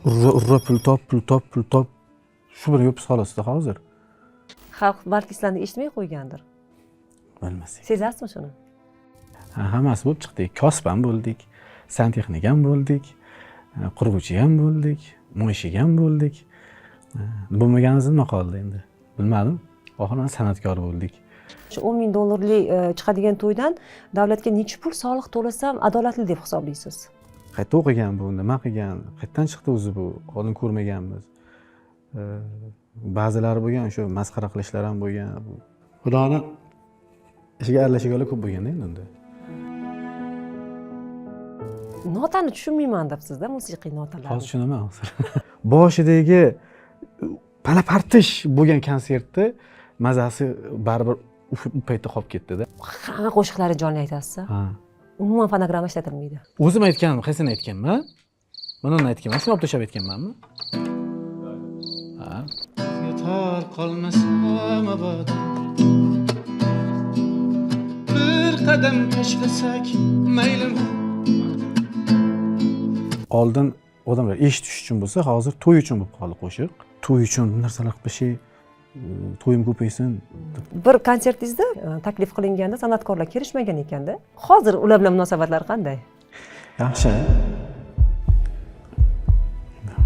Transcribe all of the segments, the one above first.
urra pul top. Shu bir yo'p solasida hozir. Xalq balki sizlarni eshitmay qo'ygandir. Bilmasak. Sezasizmi shuni? Hammasi bo'lib chiqdik. Kosib ham bo'ldik, santexnik ham bo'ldik, quruvchi ham bo'ldik, mo'yshik ham bo'ldik. Bo'lmaganimiz nima qoldi endi? Bilmadim. Oxirida san'atkor bo'ldik. Shu 10 ming dollarlik chiqadigan to'ydan davlatga necha pul soliq to'lasam adolatli deb hisoblaysiz? Qayerda o'qigan bu, nima qilgan, qayerdan chiqdi o'zi bu? Oldin ko'rmaganmiz. Ba'zilari bo'lgan, shu masxara qilishlar ham bo'lgan. Xudoni ishiga aralashganlar ko'p bo'lganda endi unda. Notani tushunmayman debsiz-da, musiqiy notalarni. Hozir tushunaman hozir. Boshidagi palapartish bo'lgan konsertda mazasi baribir u paytda qolib ketdi-da. Hamma qo'shiqlari jonli aytasiz. Ha. Umuman fonogramma ishlatilmaydi. O'zim aytganim, qaysini aytganman? Mana uni aytganman, shuni olib tashlab aytganmanmi? Ha. Yetar qolmasam abad. Bir qadam tashlasak maylimi? Oldin odamlar eshitish uchun bo'lsa, hozir to'y uchun bo'lib qoldi qo'shiq. To'y uchun bu narsalar qilib şey, to'yim ko'paysin. Bir konsertingizda taklif qilinganda san'atkorlar kelishmagan ekanda. Hozir ular bilan munosabatlar qanday? Yaxshi.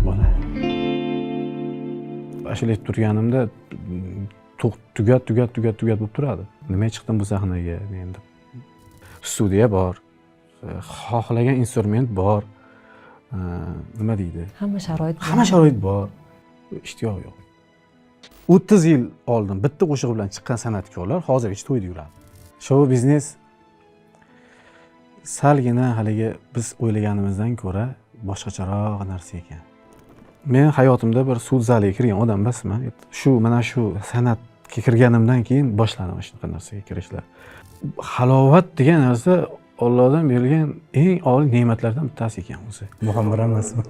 Bo'la. Ashula aytib turganimda tugat bo'lib turadi. Nima chiqdim bu sahnaga menda? Studiya bor. Xohlagan instrument bor. Nima deydi? Hamma sharoit. Hamma sharoit bor. Ishtiyoq yo'q. 30 yil oldin bitta qo'shiq bilan chiqqan san'atkorlar hozirgacha to'yda yuradi. Show biznes salgina haligi biz o'ylaganimizdan ko'ra boshqacharoq narsa ekan. Men hayotimda bir sud zaliga kirgan odam emasman. Mana shu san'atga kirganimdan keyin boshladim shunaqa narsaga kirishlar. Halovat degan narsa Allohdan berilgan eng oliy ne'matlardan bittasi ekan o'zi. Muhim bir emasmi?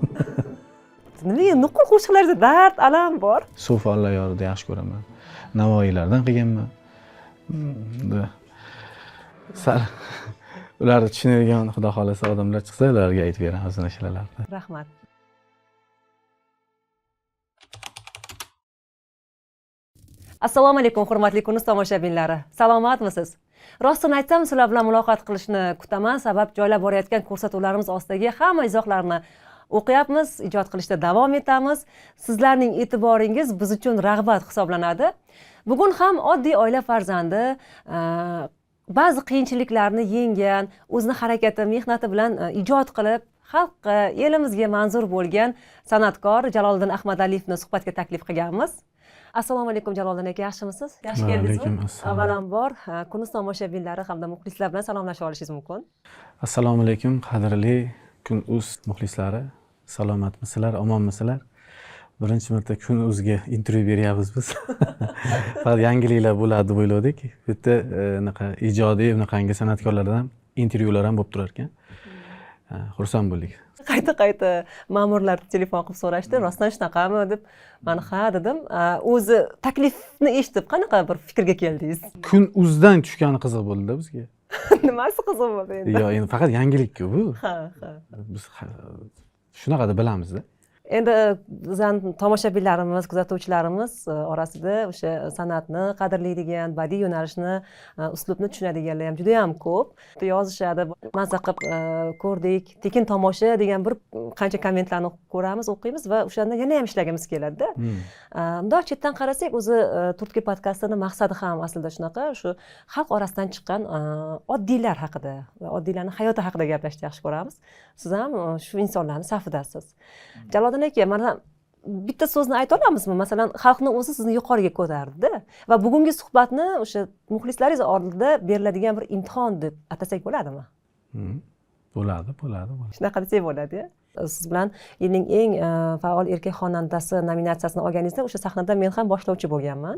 Nima nuqul qo'shiqlarda dard, alam bor. So'fi Alloh yorida yaxshi ko'raman. Navoiylardan qilganman. Sal ularni tushunadigan xudo xolasa odamlar chiqsa, ularga aytib beraman o'zini ashulalarni. Rahmat. Assalomu alaykum, hurmatli Kunuz tomoshabinlari. Salomatmisiz? Rostini aytsam, sizlar bilan muloqot qilishni kutaman, sabab joylab borayotgan ko'rsatuvlarimiz ostidagi hamma izohlarni o'qiyapmiz, ijod qilishda davom etamiz. Sizlarning e'tiboringiz biz uchun rag'bat hisoblanadi. Bugun ham oddiy oila farzandi, ba'zi qiyinchiliklarni yenggan, o'zini harakati, mehnati bilan ijod qilib, xalqqa, elimizga manzur bo'lgan san'atkor Jaloliddin Ahmadaliyevni suhbatga taklif qilganmiz. Assalomu alaykum Jaloliddin aka, yaxshimisiz? Yaxshi keldingizmi? Avvalambor Kunuz tomoshabinlari hamda muxlislar bilan salomlashib olishingiz mumkin. Assalomu alaykum, qadrli Kunuz muxlislari. Salomatmisizlar, omonmisizlar? Birinchi marta Kunuzga intervyu beryapmiz biz. Faqat yangiliklar bo'ladi deb o'yladik. Bu yerda unaqa ijodiy, bunaqangi san'atkorlardan intervyular ham bo'lib turar ekan. Xursand bo'ldik. Qayta ma'murlar telefon qilib so'rashdi, rostdan shunaqami deb. Men ha dedim. O'zi taklifni eshitib qanaqa bir fikrga keldingiz? Kunuzdan tushgani qiziq bo'ldi bizga. Nimasi qiziq bo'ldi endi? Yo'q, endi faqat yangilik-ku bu. Ha. Biz shunaqa deb bilamiz-da. Endi bizning tomoshabinlarimiz, kuzatuvchilarimiz orasida o'sha san'atni qadrlaydigan, badiiy yo'nalishni, uslubni tushunadiganlar ham juda ham ko'p. Yozishadi, mazza qilib ko'rdik, tekin tomosha degan bir qancha kommentlarni ko'ramiz, o'qiymiz va o'shanda yana ham ishlagimiz keladi-da. Bundoq chetdan qarasak, o'zi Turkiya podkastining maqsadi ham aslida shunaqa, shu xalq orasidan chiqqan oddiylar haqida va oddiylarning hayoti haqida gaplashishni yaxshi ko'ramiz. Siz ham shu insonlarning safidasiz. Jaloliddin aka, mana bitta so'zni ayta olamizmi? Masalan, xalqning o'zi sizni yuqoriga ko'tardi va bugungi suhbatni o'sha muxlislaringiz oldida beriladigan bir imtihon deb atasak bo'ladimi? Bo'ladi. Shunaqa desak bo'ladi-ya. Siz bilan yilning eng faol erkak xonandasi nominatsiyasini olganingizda o'sha sahnada men ham boshlovchi bo'lganman.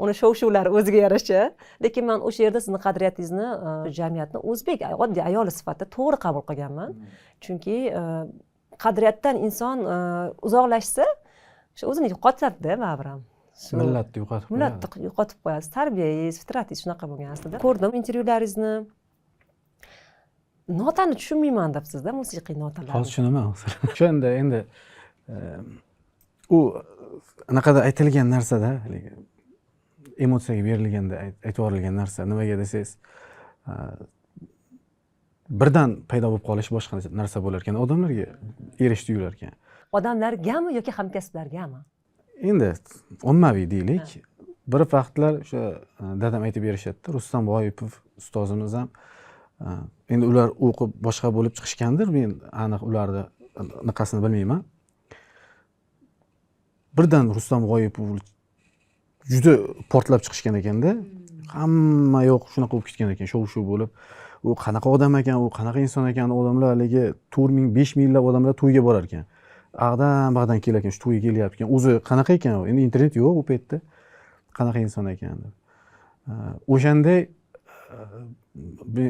Uni shov-shuvlar o'ziga yarasha, lekin men o'sha yerda sizning qadriyatingizni jamiyatning o'zbek oddiy ayoli sifatida to'g'ri qabul qilganman. Chunki qadriyatdan inson uzoqlashsa, o'sha o'zini yo'qotadi-da baribir ham. Millatni yo'qotib qo'yadi. Millatni yo'qotib qo'yadi. Tarbiyangiz, fitratingiz shunaqa bo'lgan aslida. Ko'rdim intervyularingizni. Notani tushunmayman debsiz-da, musiqiy notalarni. Hozir tushunaman hozir. O'shanda endi u anaqada aytilgan narsada haligi emotsiyaga berilganda aytib yuborilgan narsa nimaga desangiz birdan paydo bo'lib qolish boshqa narsa bo'lar ekan odamlarga erish tuyular ekan odamlargami yoki hamkasblargami endi ommaviy deylik bir vaqtlar o'sha dadam aytib berishadida Rustam G'oyipov ustozimiz ham endi ular o'qib boshqa bo'lib chiqishgandir men aniq ularni anaqasini bilmayman birdan Rustam G'oyipov juda portlab chiqishgan ekanda hamma yoq shunaqa bo'lib ketgan ekan shov shuv bo'lib u qanaqa odam ekan u qanaqa inson ekan odamlar haligi 4000 5000 lab odamlar to'yga borar ekan ag'dan bag'dan kelar ekan shu to'yga kelyapti ekan o'zi qanaqa ekan endi internet yo'q u paytda qanaqa inson ekan deb o'shanday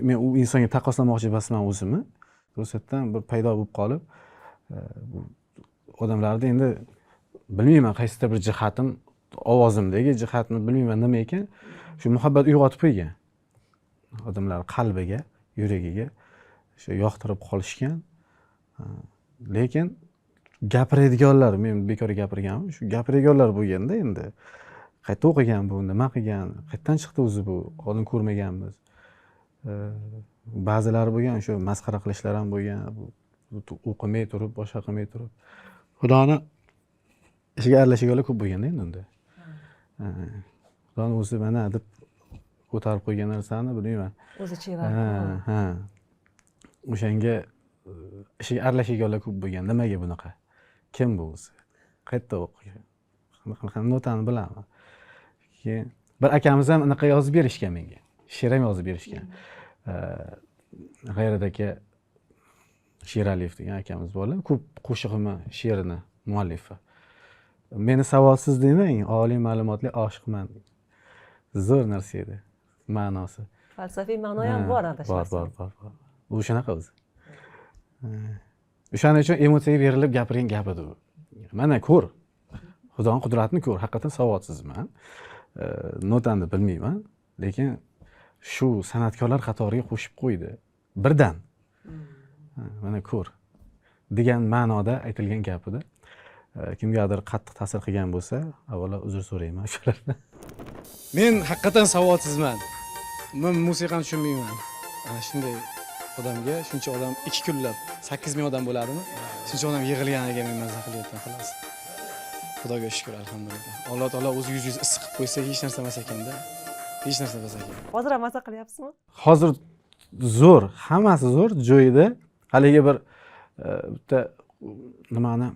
men u insonga taqqoslamoqchi emasman o'zimni to'satdan bir paydo bo'lib qolib odamlarni endi bilmayman qaysidir bir jihatim ovozimdagi jihatni bilmayman nima ekan shu muhabbat uyg'otib qo'ygan odamlar qalbiga yuragiga shu yoqtirib qolishgan lekin gapiradiganlar men bekor gapirganman shu gapiradiganlar bo'lganda endi qayerda o'qigan bu nima qilgan qayerdan chiqdi o'zi bu oldin ko'rmaganmiz ba'zilari bo'lgan o'sha masxara qilishlar ham bo'lgan o'qimay turib boshqa qilmay turib xudoni ishiga aralashganlar ko'p bo'lganda endi unda xudoni o'zi mana deb ko'tarib qo'ygan narsani bilmayman o'zicha ha o'shanga ishiga aralashganlar ko'p bo'lgan nimaga bunaqa kim bu o'zi qayerda o'qigan qanaqa notani bilaman keyin bir akamiz ham anaqa yozib berishgan menga she'r ham yozib berishgan G'ayrat aka Sheraliyev degan akamiz borlar ko'p qo'shig'imni she'rini muallifi meni savodsiz demang oliy ma'lumotli oshiqman zo'r narsa edi ma'nosi falsafiy ma'no ham bor bor u shunaqa o'zi o'shaning uchun emotsiyaga berilib gapirgan gap edi u mana ko'r xudoni qudratini ko'r haqiqatdan savodsizman notani bilmayman lekin shu san'atkorlar qatoriga qo'shib qo'ydi birdan mana ko'r degan ma'noda aytilgan gap edi kimgadir qattiq ta'sir qilgan bo'lsa avvalo uzr so'rayman shulardan men haqiqatan savodsizman men musiqani tushunmayman ana shunday odamga shuncha odam 2 kunlab 8000 odam bo'ladimi shuncha odam yig'ilganiga men maza qilyapman xolos xudoga shukur alhamdulillah alloh taolo o'zi yuzingizni issiq qilib qo'ysa hech narsa emas ekanda hech narsa emas ekan hozir ham maza qilyapsizmi hozir zo'r hammasi zo'r joyida haligi bir bitta nimani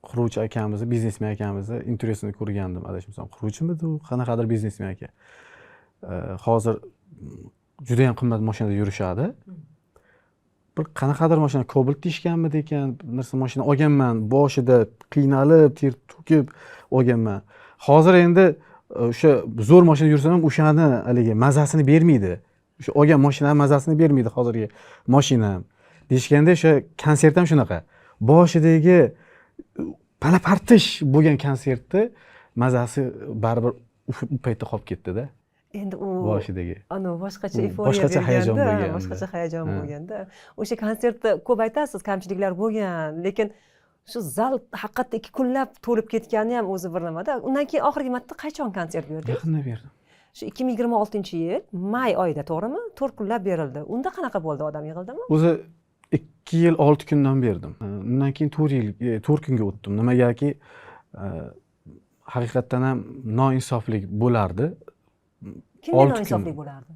quruvchi akamizni biznesmen akamizni intervyusini ko'rgandim adashmasam quruvchimidi u qanaqadir biznesmen aka hozir juda ham qimmat mashinada yurishadi bir qanaqadir mashina Cobalt deyishganmidi ekan narsa mashina olganman boshida qiynalib ter to'kib olganman hozir endi o'sha zo'r mashina yursam ham o'shani haligi mazasini bermaydi o'sha olgan mashinani mazasini bermaydi hozirgi mashinam deyishganda o'sha konsert ham shunaqa boshidagi palapartish bo'lgan konsertni mazasi baribir u paytda qolib ketdida endi u boshidagi boshqacha euforiya boshqacha hayajon bo'lgan boshqacha hayajon bo'lganda o'sha konsertda ko'p aytasiz kamchiliklar bo'lgan lekin shu zal haqiqatda 2 kunlab to'lib ketgani ham o'zi bir nimada undan keyin oxirgi marta qachon konsert berdingiz yaqinda berdim shu 2026-yil may oyida to'g'rimi 4 kunlab berildi unda qanaqa bo'ldi odam yig'ildimi o'zi 2 yil 6 kundan berdim undan keyin 4 kunga o'tdim nimagaki haqiqatdan ham noinsoflik bo'lardi kimga noinsoflik bo'lardi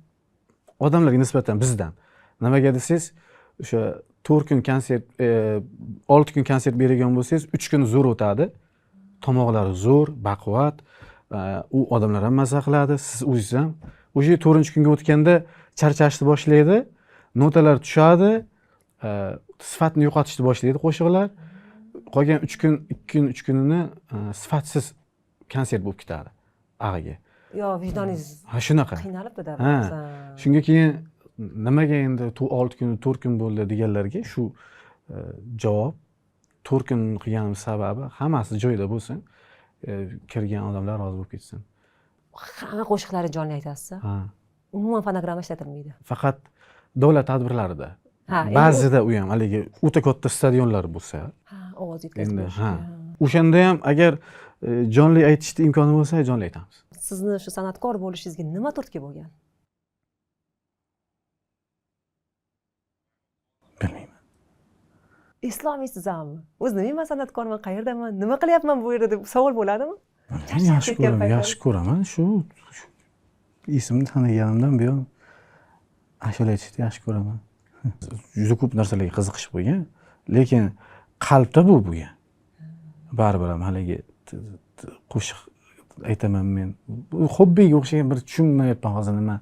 odamlarga nisbatan bizdan nimaga desangiz o'sha 4 kun konsert 6 kun konsert bergan bo'lsangiz 3 kun zo'r o'tadi tomoqlari zo'r baquvvat u odamlar ham maza qiladi siz o'zingiz ham o'sha 4-kunga o'tganda charchashni boshlaydi notalar tushadi sifatni yo'qotishni boshlaydi qo'shiqlar qolgan 3 kun 2 kun 3 kunini sifatsiz konsert bo'lib ketadi ag'iga yo vijdoningiz ha shunaqa qiynalibdi-da shunga keyin nimaga endi 6 kun 4 kun bo'ldi deganlarga shu javob 4 kun qilganim sababi hammasi joyida bo'lsin kirgan odamlar rozi bo'lib ketsin hamma qo'shiqlari jonli aytasiz ha umuman fonogramma ishlatilmaydi faqat davlat tadbirlarida ha ba'zida u ham haligi o'ta katta stadionlar bo'lsa ha ovoz yetkazib Endi berishga. o'shanda ham agar jonli aytishni imkoni bo'lsa jonli aytamiz. Sizni shu san'atkor bo'lishingizga nima turtki bo'lgan? Bilmayman. Eslolmaysizmi? O'zi nima san'atkorman, qayerdaman, nima qilyapman bu yerda deb savol bo'ladimi? Men yaxshi ko'raman. Shu esimni taniganimdan buyon ashula aytishni yaxshi ko'raman. Juda ko'p narsalarga qiziqish bo'lgan, lekin qalbda bu bo'lgan. Baribir ham haligi qo'shiq aytaman men. Bu hobbiga o'xshagan bir tushunmayapman hozir nima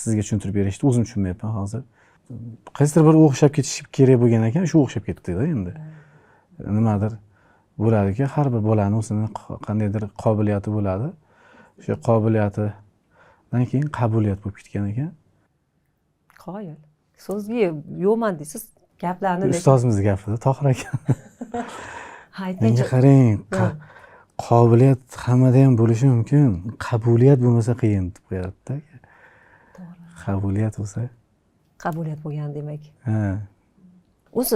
sizga tushuntirib berishni o'zim tushunmayapman hozir. Qaysidir bir o'xshab ketish kerak bo'lgan ekan, shu o'xshab ketdi-da endi. Nimadir bo'ladiki, har bir bolaning o'zini qandaydir qobiliyati bo'ladi. O'sha qobiliyatidan keyin qabuliyat bo'lib ketgan ekan. Qoyil. So'zga yo'qman deysiz, gaplarni Ustozimiz gapida Tohir aka. Menga aytgancha. qarang, qobiliyat hammada ham bo'lishi mumkin. Qabuliyat bo'lmasa qiyin deb qo'yadi-da. Qabuliyat bo'lsa, Qabuliyat bo'lgan demak. ha, O'zi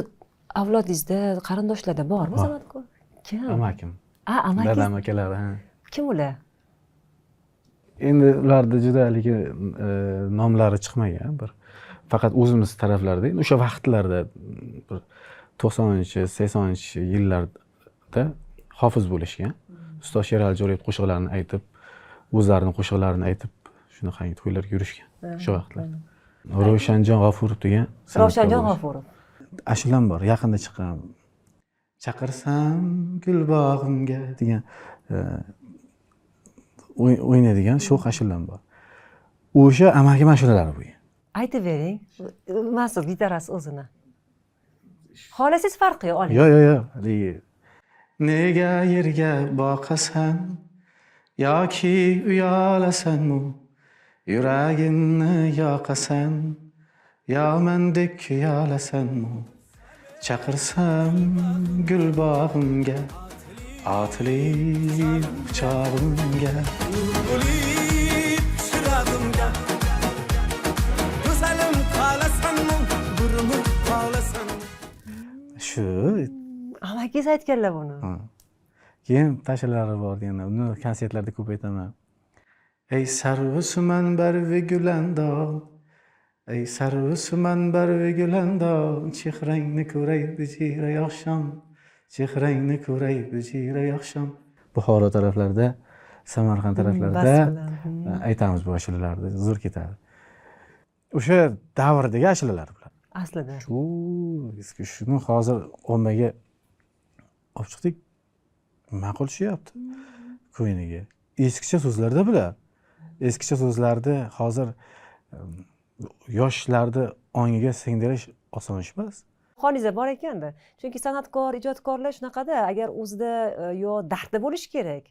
avlodingizda, qarindoshlarda bormi san'atkor? Kim? amakim, Amakingiz. dadam akalar, ha. Kim ular? Endi ularda juda haligi nomlari chiqmagan bir. Faqat o'zimiz taraflarda, o'sha vaqtlarda bir 90-80-yillarda hofiz bo'lishgan. Ustoz Sherali Jo'rayev qo'shiqlarini aytib, o'zlarining qo'shiqlarini aytib, shunaqangi to'ylarga yurishgan o'sha vaqtlar. Ravshanjon G'ofurov degan Ravshanjon G'ofurov. ashulam bor, yaqinda chiqqan. Chaqirsam gul bog'imga degan o'ynaydigan sho'x ashulam bor. O'sha amakim ashulalari bo'lgan. Aytib bering. Mas'ud gitarasi o'zini. Xohlasangiz farqi yo'q, oling. Yo'q, haligi nega yerga boqasan yoki uyalasanmi? Yuragimni yoqasan, yo mendek kuyalasanmi? Chaqirsam gul bog'imga, otilib quchog'imga. O'lib chirog'imga, go'zalim qolasanmi, burilib qolasanmi? Shu. Amakingiz aytganlar buni. Keyin tashlari bor yana. Uni konsertlarda ko'p aytaman. Ey sarvisuman barvi gulandon, ey sarvisuman barvi gulandon, chehrangni ko'ray bijira yosham, chehrangni ko'ray bijira yosham. Buxoro taraflarda, Samarqand taraflarida aytamiz bu ashulalarni, zo'r ketadi. O'sha davrdagi ashulalar bular. Aslida. Shuni hozir ommaga olib chiqdik. Ma'qul tushyapti ko'yniga. Eskicha so'zlarda bular. Eskicha so'zlarni hozir yoshlarni ongiga singdirish oson ish emas. Qoningizda bor ekanda. Chunki san'atkor, ijodkorlar shunaqada, agar o'zida yo dardi bo'lishi kerak,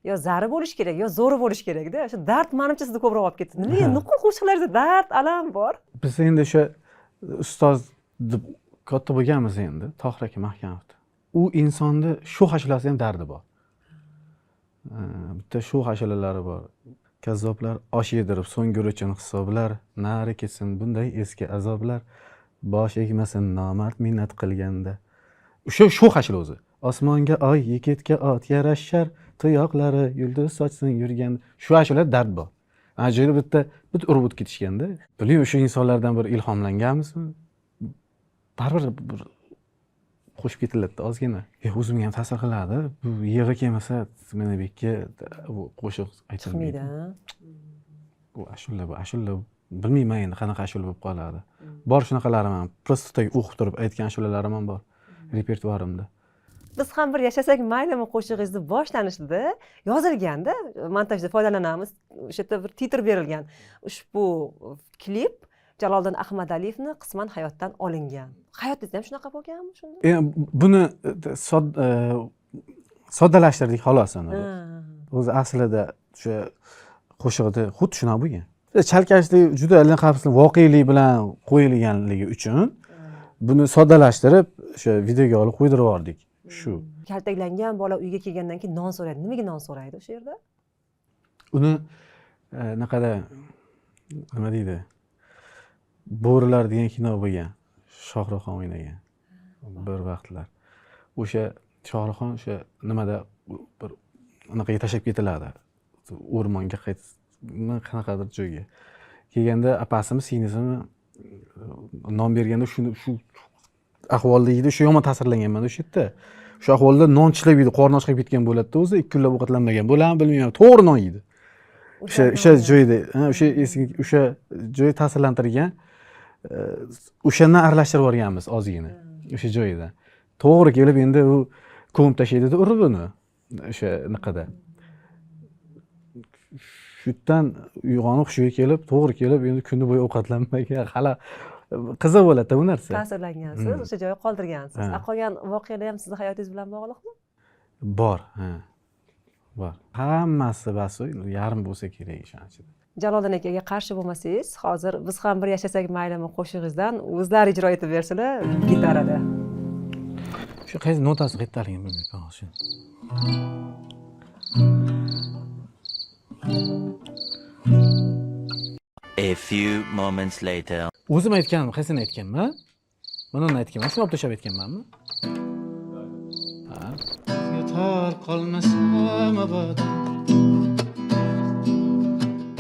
yo zari bo'lishi kerak, yo zo'ri bo'lishi kerak-da. O'sha dard menimcha sizda ko'proq olib ketdi. Nega nuqul qo'shiqlaringizda dard, alam bor? Biz endi o'sha ustoz deb katta bo'lganmiz endi, Tohir aka Mahkamovda. U insonda shu ashulasi ham dardi bor. Bitta shu ashulalari bor. Kazzoblar osh yedirib so'ngur uchun hisoblar, nari ketsin bunday eski azoblar, bosh egmasin nomard minnat qilganda. O'sha shu ashula o'zi. Osmonga oy, yigitga ot yarashar, tuyoqlari yulduz sochsin yurganda. Shu ashula dard bor. Ana joyda bitta urib o'tib ketishganda, bilmayman o'sha insonlardan bir ilhomlanganmizmi? Baribir qo'shib ketiladi ozgina. O'zimga ham ta'sir qiladi. Bu yig'i kelmasa, meni bekka bu qo'shiq aytilmaydi. Bu ashula bilmayman endi qanaqa ashula bo'lib qoladi. Bor shunaqalarim ham. Prosta o'qib turib aytgan ashulalarim ham bor repertuarimda. Biz ham bir yashasak maylimi qo'shig'ingizni boshlanishida yozilganda, montajda foydalanamiz. O'sha yerda bir titr berilgan. Ushbu klip Jaloliddin Ahmadaliyevni qisman hayotdan olingan. Hayotingizda ham shunaqa bo'lganmi shunda? Buni soddalashtirdik xolos uni. O'zi aslida o'sha qo'shiqda xuddi shunaqa bo'lgan. Chalkashlik juda alaqabsiz voqelik bilan qo'yilganligi uchun buni soddalashtirib o'sha videoga olib qo'ydirib yubordik. Shu. Kaltaklangan bola uyga kelgandan keyin non so'raydi. Nimaga non so'raydi o'sha yerda? Uni naqada nima deydi? Bo'rilar degan kino bo'lgan. Shohruxxon o'ynagan bir vaqtlar. O'sha Shohruxxon o'sha nimada bir anaqaga tashlab ketiladi. O'rmonga qanaqadir joyga. Kelganda apasimi, singlisimi non berganda shu ahvolda yeydi, shu yomon ta'sirlanganman o'sha yerda. Shu ahvolda non tishlab yeydi, qorni ochqib ketgan bo'ladi-da o'zi, 2 kunlab ovqatlanmagan. Bo'larmi bilmayman, to'g'ri non yeydi. O'sha joyda, o'sha joy ta'sirlantirgan. O'shandan aralashtirib yuborganmiz ozgina. O'sha joyida. To'g'ri kelib endi u ko'mib tashlaydi-da urib uni. O'sha naqada. Shundan uyg'onib hushiga kelib, to'g'ri kelib endi kuni bo'yi ovqatlanmagan. Hali qiziq bo'ladi-da bu narsa. Ta'sirlangansiz, o'sha joyga qoldirgansiz. Qolgan voqealar ham sizning hayotingiz bilan bog'liqmi? Bor, ha. Bor. Hammasi bas, yarim bo'lsa kerak ishonchida. Jaloliddin akaga qarshi bo'lmasangiz, hozir biz ham bir yashasak maylimi qo'shig'ingizdan o'zlari ijro etib bersalar gitarada. Shu qaysi notasi qayerdaligini bilmayman hozir. A few moments later. O'zim aytganim, qaysini aytganman? Mana uni aytganman, shuni olib tashlab aytganmanmi? Ha. Tor qolmasam abada.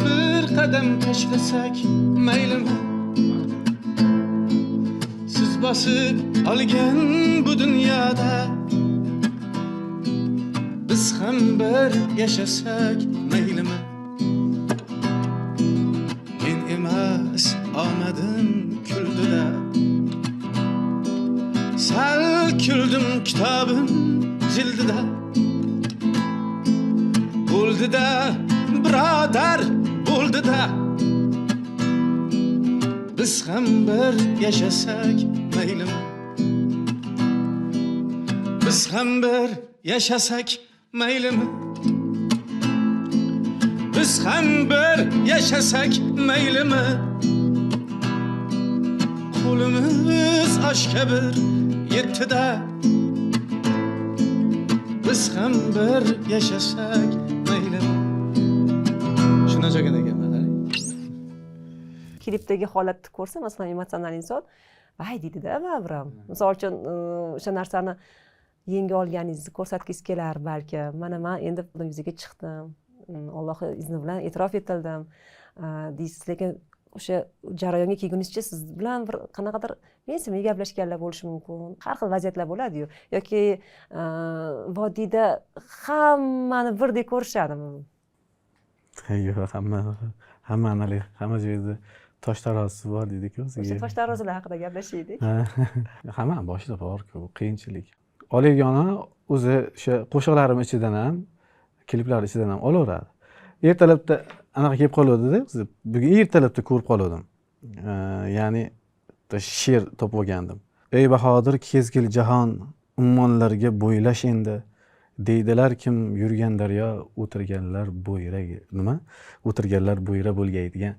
Bir qadam tashlasak maylimi? Siz bosib olgan bu dunyoda biz ham bir yashasak maylimi? Men emas omadim kuldida, sal kuldim kitobim jildida. Bo'ldida birodar, bo'ldida biz ham bir yashasak maylimi? Biz ham bir yashasak maylimi? Biz ham bir yashasak maylimi? Qo'limiz oshga bir yetdi-da, biz ham bir yashasak maylimi? Shuna joyga ekanman. Klipdagi holatni ko'rsa, masalan, emotsional inson, "Vay" deydi-da baribir ham. Misol uchun, o'sha narsani yenga olganingizni ko'rsatgingiz kelar balki. Mana men endi yuzaga chiqdim. Alloh izni bilan e'tirof etildim deysiz, lekin o'sha jarayonga kelgunizcha siz bilan bir qanaqadir mensimaga gaplashganlar bo'lishi mumkin. Har xil vaziyatlar bo'ladi-yu. Yoki vodiyda hammani birdek ko'rishadimi? Yo'q, hamma joyda tosh tarozisi bor deydi-ku o'ziga. O'sha tosh tarozilar haqida gaplashaylik. Hamma boshida bor-ku, qiyinchilik. Olayotgani o'zi o'sha qo'shiqlarim ichidan ham, kliplar ichidan ham olaveradi. Ertalabda anaqa kelib qoladi-da, bugun ertalabda ko'rib qoldim. Ya'ni she'r topib olgandim. Ey Bahodir, kezgil jahon ummonlarga bo'ylash endi. Deydilar kim yurgan daryo, o'tirganlar bo'yra nima? O'tirganlar bo'yra bo'lgaydigan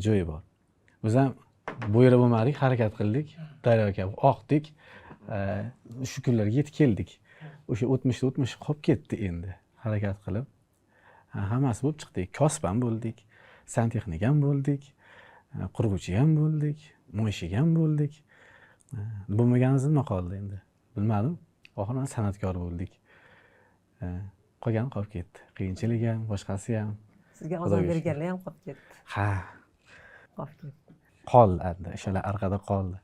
joyi bor. Biz ham bo'yra bo'lmadik, harakat qildik, daryo kabi oqdik. Shu kunlarga yetib keldik. O'sha o'tmish qolib ketdi endi. Harakat qilib hammasi bo'lib chiqdik. Kosib ham bo'ldik, santexnik ham bo'ldik, quruvchi ham bo'ldik, mo'yshik ham bo'ldik. Bo'lmaganimiz nima qoldi endi? Bilmadim. Oxirida san'atkor bo'ldik. Qolgan qolib ketdi. Qiyinchilik ham, boshqasi ham. Sizga ozor berganlar ham qolib ketdi. Ha, Qolib ketdi. qoldi, o'shalar orqada qoldi.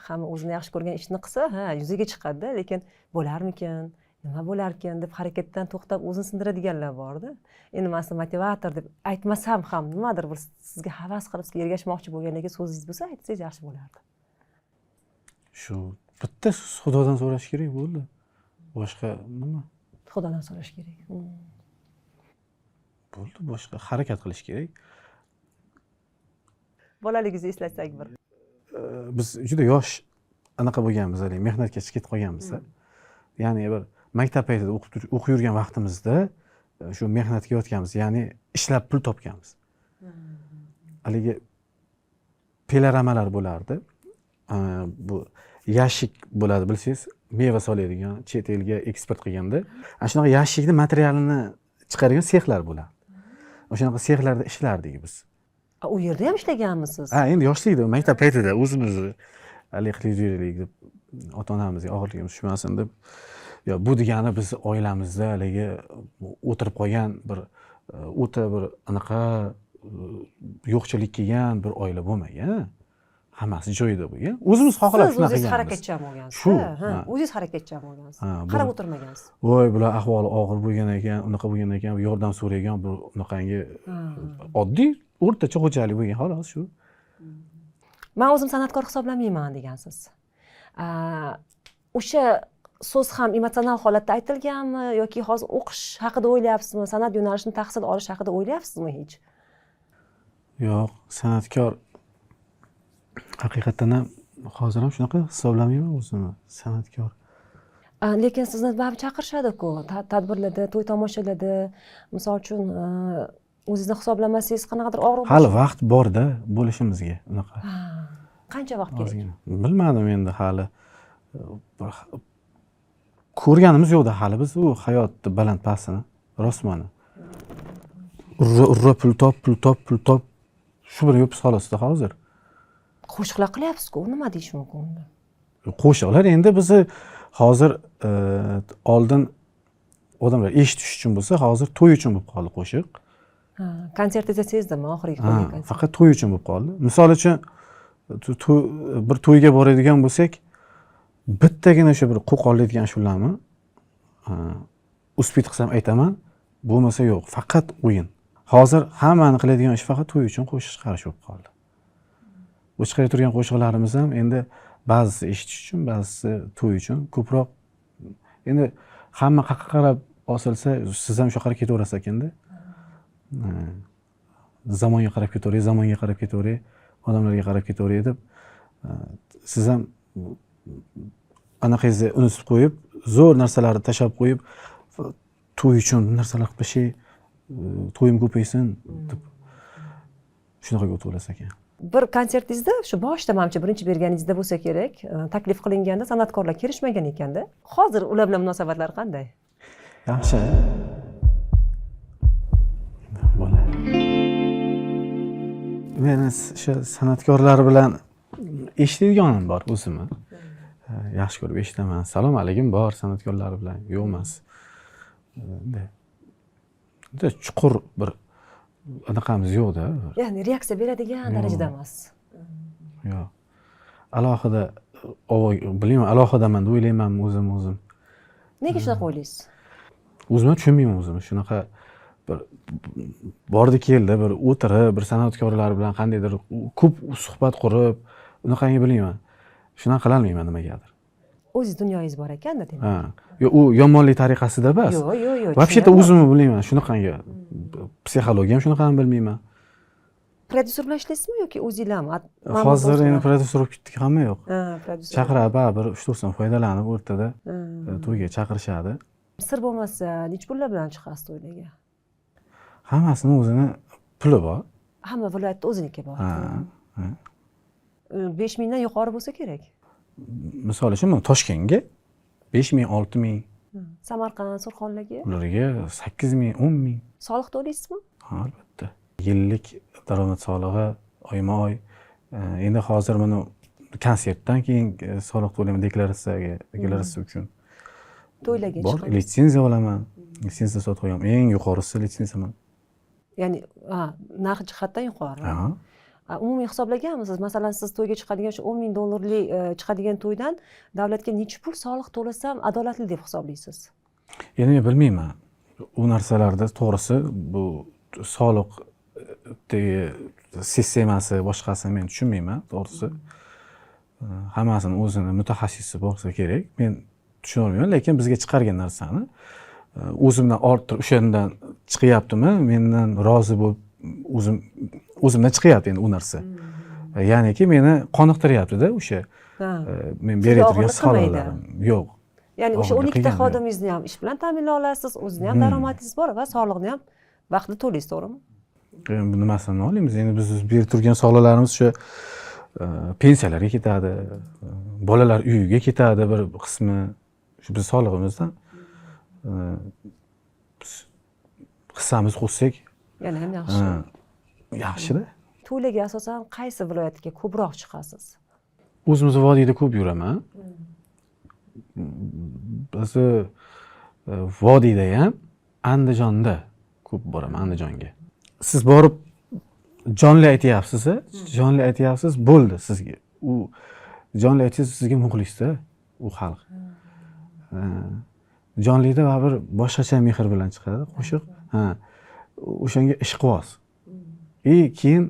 Hamma o'zini yaxshi ko'rgan ishni qilsa, yuzaga chiqadi, lekin bo'larmikan, nima bo'larkan deb harakatdan to'xtab o'zini sindiradiganlar bor-da. Endi men sizni motivator deb aytmasam ham nimadir bir sizga havas qilib, sizga ergashmoqchi bo'lgandagi so'zingiz bo'lsa, aytsangiz yaxshi bo'lardi. Shu bitta Xudodan so'rash kerak bo'ldi. Boshqa nima? Xudodan so'rash kerak. Bo'ldi, boshqa harakat qilish kerak. Bolaligingizni eslatsak bir. Biz juda yosh anaqa bo'lganmiz, mehnatga chiqib ketib qolganmiz. Ya'ni bir maktab paytida o'qib yurgan vaqtimizda shu mehnatga yotganmiz, ya'ni ishlab pul topganmiz. Haligi pelaramalar bo'lardi. Bu yashik bo'ladi, bilsangiz, meva soladigan, chet elga eksport qilganda, ana shunaqa yashikni materialini chiqargan sexlar bo'ladi. O'shanaqa sexlarda ishlardik biz. U yerda ham ishlaganmisiz? Ha, endi yoshlikda, maktab paytida o'zimizni hali qilib yuraylik deb ota-onamizga og'irligimiz tushmasin deb yo bu degani biz oilamizda haligi o'tirib qolgan bir o'ta bir anaqa yo'qchilik kelgan bir oila bo'lmagan. Hammasi joyida bo'lgan. O'zimiz xohlab siz shunaqa o'zingiz qilganmiz. harakatchan bo'lgansiz. Shu, Ha, ha. o'zingiz harakatchan bo'lgansiz. Ha, Qarab bu- o'tirmagansiz. Voy, bular ahvoli og'ir bo'lgan ekan, unaqa bo'lgan ekan, yordam so'ragan bir unaqangi oddiy o'rtacha xo'jalik bo'lgan xolos shu. Men o'zim san'atkor hisoblamayman degansiz. O'sha so'z ham emotsional holatda aytilganmi yoki hozir o'qish haqida o'ylayapsizmi, san'at yo'nalishini tahsil olish haqida o'ylayapsizmi hech? Yo'q, san'atkor haqiqatan ham hozir ham shunaqa hisoblamayman o'zimni, san'atkor. Lekin sizni baribir chaqirishadi-ku, tadbirlarda, to'y tomoshalarda, misol uchun o'zingizni hisoblamasangiz qanaqadir og'riq Hali vaqt bor-da bo'lishimizga unaqa. qancha vaqt kerak? Ozgina. Bilmadim endi hali. Ko'rganimiz yo'qda hali biz u hayotni baland pastini, rosmani. Urra pul top. Shu bilan yopib solasizda hozir. Qo'shiqlar qilyapsiz-ku, nima deyish mumkin unda? Qo'shiqlar endi bizni hozir oldin odamlar eshitish uchun bo'lsa, hozir to'y uchun bo'lib qoldi qo'shiq. Konsertingizda sezdimmi oxirgi Ha, qo'ygan konsert? faqat to'y uchun bo'lib qoldi. Misol uchun bir to'yga boradigan bo'lsak, bittagina o'sha bir qo'qonlaydigan shularmi? Uspit qilsam aytaman, bo'lmasa yo'q, faqat o'yin. Hozir hammani qiladigan ish faqat to'y uchun qo'shiq chiqarish bo'lib qoldi. Bu chiqarib turgan qo'shiqlarimiz ham endi ba'zisi eshitish uchun, ba'zisi to'y uchun ko'proq. Endi hamma qayerga qarab osilsa, siz ham shu yoqqa ketaverasiz ekanda. Zamonga qarab ketaveray, odamlarga qarab ketaveray deb siz ham anaqangizni unutib qo'yib, zo'r narsalarni tashlab qo'yib, to'y uchun narsalar qilishing, to'yim ko'paysin deb shunaqaga o'tib ekan. Bir konsertingizda shu boshida menimcha birinchi berganingizda bo'lsa kerak, taklif qilinganda san'atkorlar kelishmagan ekanda. Hozir ular bilan munosabatlar qanday? Yaxshi. Bo'ladi. Men o'sha san'atkorlar bilan eshitadiganim bor o'zimni. Yaxshi ko'rib eshitaman. Salom alaykum bor san'atkorlar bilan. Yo'q emas. Juda chuqur bir anaqamiz yo'q-da. Ya'ni reaksiya beradigan darajada emas. Yo'q. Alohida bilmayman, alohidaman deb o'ylaymanmi o'zim. Nega shunaqa o'ylaysiz? O'zimni tushunmayman o'zimni. Shunaqa bir bordi keldi, bir o'tirib, bir san'atkorlar bilan qandaydir ko'p suhbat qurib, unaqangi bilmayman. Shunaqa qila olmayman nimagadir. O'zingiz dunyoyingiz bor ekanda demak. Ha. Yo'q, u yomonlik tariqasida emas. Yo'q. Вообще-то o'zimni bilmayman, shunaqangi psixologiyam shunaqani bilmayman. Prodyuser bilan ishlaysizmi yoki o'zingizlarmi? Hozir endi prodyuser bo'lib ketdik hamma yo'q. Ha, prodyuser. Chaqiradi, bir 3-4 so'm foydalanib o'rtada to'yga chaqirishadi. Sir bo'lmasa, necha pullar bilan chiqasiz to'ylarga? Hammasini o'zini puli bor. Hamma viloyatda o'ziniki bor. Ha. 5 mingdan yuqori bo'lsa kerak. Misol uchun Toshkentga 5 ming, 6 ming, Samarqand, Surxonlarga ularga 8 ming, 10 ming. soliq to'laysizmi? Albatta. Yillik daromad solig'i oyma-oy. Endi hozir mana konsertdan keyin soliq to'layman deklaratsiya uchun. To'ylarga Bor, chiqadi. litsenziya olaman. Litsenziya sotib qo'yaman. Eng yuqorisi litsenziyaman. Ya'ni, narx jihatdan yuqori. Ha. Umumiy hisoblaganmisiz? Masalan, siz to'yga chiqadigan shu 10 ming dollarlik chiqadigan to'ydan davlatga necha pul soliq to'lasam adolatli deb hisoblaysiz? Endi men bilmayman. U narsalarda to'g'risi bu soliq sistemasi boshqasi men tushunmayman, to'g'risi. Hammasini o'zini mutaxassisi bo'lsa kerak. Men tushuna olmayman, lekin bizga chiqargan narsani o'zimdan orttirib o'shandan chiqyaptimi, mendan rozi bo'lib o'zimdan chiqyapti endi u narsa. Ya'niki meni qoniqtiryapti-da o'sha men berayotgan soliqlarim. Yo'q. Ya'ni o'sha Og'irga 12 ta qilgan yo'q. xodimingizni ham ish bilan ta'minlay olasiz, o'zining ham daromadingiz bor va soliqni ham vaqtida to'laysiz, to'g'rimi? Bu nimasini olamiz? Endi biz berib turgan soliqlarimiz o'sha pensiyalarga ketadi, bolalar uyiga ketadi bir qismi. Shu biz soliqimizdan hissamiz qo'shsak, Yana ham yaxshi. yaxshi-da. To'ylarga asosan qaysi viloyatga ko'proq chiqasiz? O'zimiz vodiyda ko'p yuraman. bizni vodiyda ham Andijonda ko'p boraman Andijonga. Siz borib jonli aytyapsiz, jonli aytyapsiz, bo'ldi sizga. U jonli aytsangiz sizga muxlisda u xalq. Jonlida baribir boshqacha mehr bilan chiqadi qo'shiq. O'shanga ishqiboz. Keyin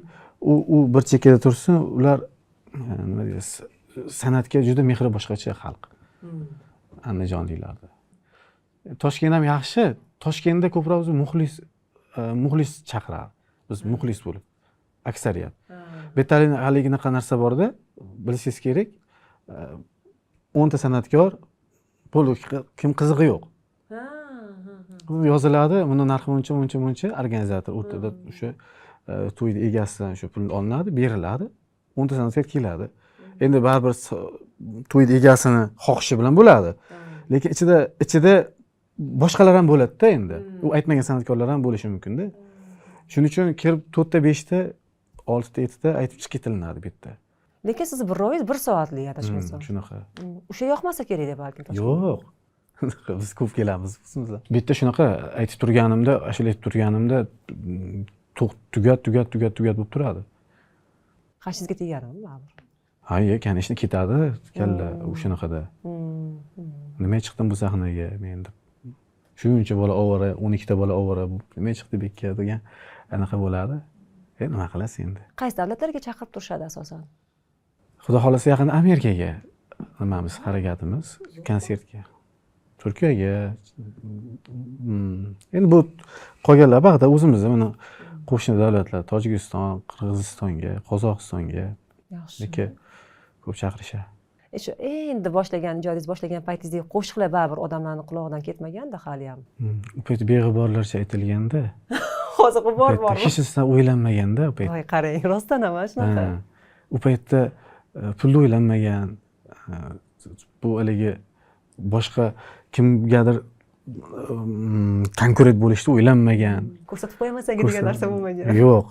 u bir chekkada tursin, ular nima deysiz, san'atga juda mehri boshqacha xalq. Andijonliklarda. Toshkent ham yaxshi. Toshkentda ko'proq o'zi muxlis chaqiradi. Biz muxlis bo'lib aksariyat. Betalin haligiga narsa borda, bilishingiz kerak. 10 ta san'atkor bo'ldi, kim qizig'i yo'q. Yoziladi, buni narxi muncha organizator o'rtada o'sha to'yni egasidan shu pul olinadi, beriladi. 10 ta san'atkor keladi. Endi baribir to'yni egasini xohishi bilan bo'ladi. Lekin ichida boshqalar ham bo'ladi-da endi. U aytmagan san'atkorlar ham bo'lishi mumkin-da. Shuning uchun kirib 4 ta 5 ta 6 ta 7 ta aytib chiqib ketiladi bu yerda. Lekin siz bir oy 1 soatli adashmasam. Shunaqa. O'sha yoqmasa kerak deb balkim. Yo'q. Biz ko'p kelamiz. Bu yerda shunaqa aytib turganimda, ashula aytib turganimda tugat bo'lib turadi. Qashingizga tegarmi baribir? Hayır, kanishni ketadi, kalla o'shanaqada. Nimaga chiqdim bu sahnaga men deb. Shuncha bola ovora, 12 ta bola ovora, nimaga chiqdi bekka degan anaqa bo'ladi. Nima qilasiz endi? Qaysi davlatlarga chaqirib turishadi asosan? Xudo xolasa yaqinda Amerikaga nimamiz, harakatimiz, konsertga. Turkiyaga. Endi bu qolganlar haqida o'zimiz mana qo'shni davlatlar, Tojikiston, Qirg'izistonga, Qozog'istonga yaxshi. Ko'p chaqirishadi. Shu endi ijodingiz boshlagan paytingizda qo'shiqlar baribir odamlarning qulog'idan ketmaganda hali ham. U payt beg'iborlarcha aytilganda. Hozir bormi? Hech narsa o'ylanmaganda u payt. Voy qarang, rostdan ham shunaqa. U paytda pulni o'ylanmagan, bu haligi boshqa kimgadir konkurent bo'lishni o'ylanmagan. Ko'rsatib qo'yamasangiz degan narsa bo'lmagan. Yo'q.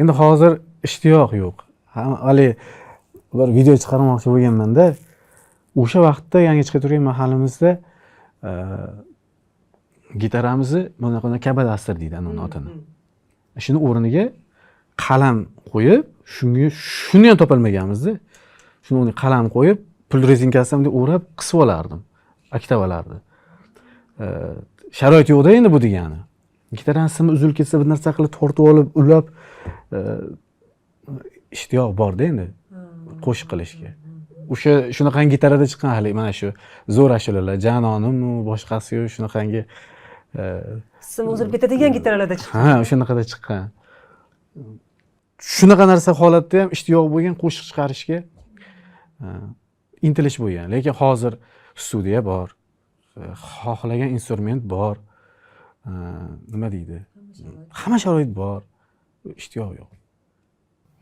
Endi hozir ishtiyoq yo'q. Hali bir video chiqarmoqchi bo'lganman-da. O'sha vaqtda yangi chiqib turgan mahallimizda gitaramizni bunaqa kabadastr deydi uni otini. Shuni o'rniga qalam qo'yib, shuni ham topolmaganmiz-da. Shuni qalam qo'yib, pul rezinkasidan bunday o'rab qisib olardim. Aktabalardi. Sharoit yo'qda endi bu degani. Gitarani simi uzilib ketsa, bir narsa qilib tortib olib, ulab ishtiyoq bor-da endi qo'shiq qilishga. O'sha shunaqangi gitarada chiqqan hali mana shu zo'r ashulalar, Janonim, boshqasi shunaqangi sim uzilib ketadigan gitaralarda chiqqan. Ha, o'shanaqada chiqqan. Shunaqa narsa holatda ham ishtiyoq bo'lgan qo'shiq chiqarishga intilish bo'lgan. Lekin hozir studiya bor, xohlagan instrument bor, nima deydi? Hamma sharoit bor, ishtiyoq yo'q.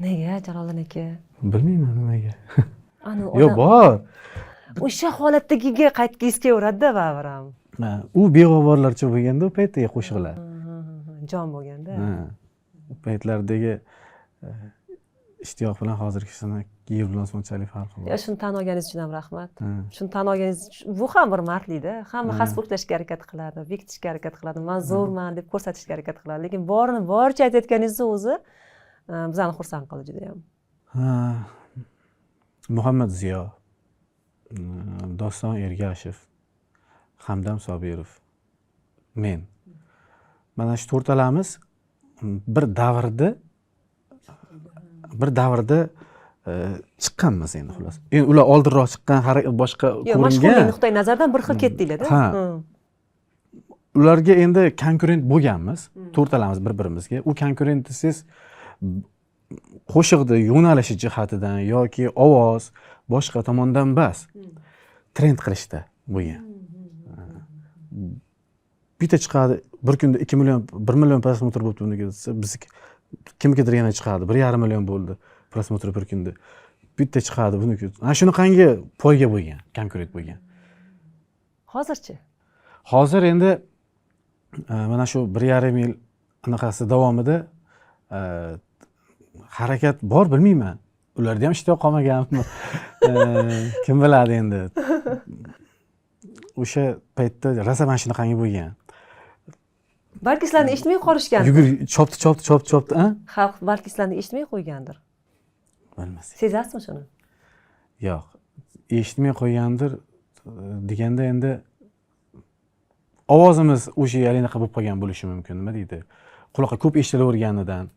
Nega Jaloliddin aka? Bilmayman nimaga. Yo'q, bor. O'sha holatdagiga qaytgingiz kelaveradi-da baribir ham. U beg'uborlarcha bo'lganda u paytdagi qo'shiqlar. Jon bo'lganda. U paytlardagi ishtiyoq bilan hozirgisini yer bilan sonchalik farqi bor. Shuni tan olganingiz uchun ham rahmat. Shuni tan olganingiz bu ham bir mardlikda. Hamma hasbulashga harakat qiladi, bekitishga harakat qiladi, men zo'rman deb ko'rsatishga harakat qiladi. Lekin borini boricha aytayotganingizni o'zi bizani xursand qildi juda ham. Muhammad Ziyo, Doston Ergashev, Hamdam Sobirov, men. Mana shu to'rtalamiz bir davrda chiqqanmiz endi xolos. Endi ular oldinroq chiqqan boshqa ko'ringan. Yo'q, mashhurlik nuqtai nazaridan bir xil ketdinglar-da. Ularga endi konkurent bo'lganmiz, to'rtalamiz bir-birimizga. U konkurentsiz qo'shiqda yo'nalishi jihatidan yoki ovoz boshqa tomondan emas, trend qilishda bo'lgan. Bitta chiqadi, bir kunda 2 million, 1 million prosmotr bo'libdi bunga desa, biz kimnikidir yana chiqadi, 1,5 million bo'ldi prosmotr bir kunda. Bitta chiqadi buniki. Ana shunaqangi poyga bo'lgan, konkurent bo'lgan. Hozirchi? Hozir endi mana shu 1,5 yil anaqasi davomida harakat bor, bilmayman. Ularda ham ishtiyoq qolmaganmi? Kim biladi endi. o'sha paytda rosa mana shunaqangi bo'lgan. balki sizlarni eshitmay qolishgan. Yugur chopdi, a? Xalq balki sizlarni eshitmay qo'ygandir. Bilmasak. Sezasizmi shuni? Yo'q. Eshitmay qo'ygandir deganda endi ovozimiz o'sha anaqa bo'lib qolgan bo'lishi mumkin, nima deydi? Quloqqa ko'p eshitilaverganidan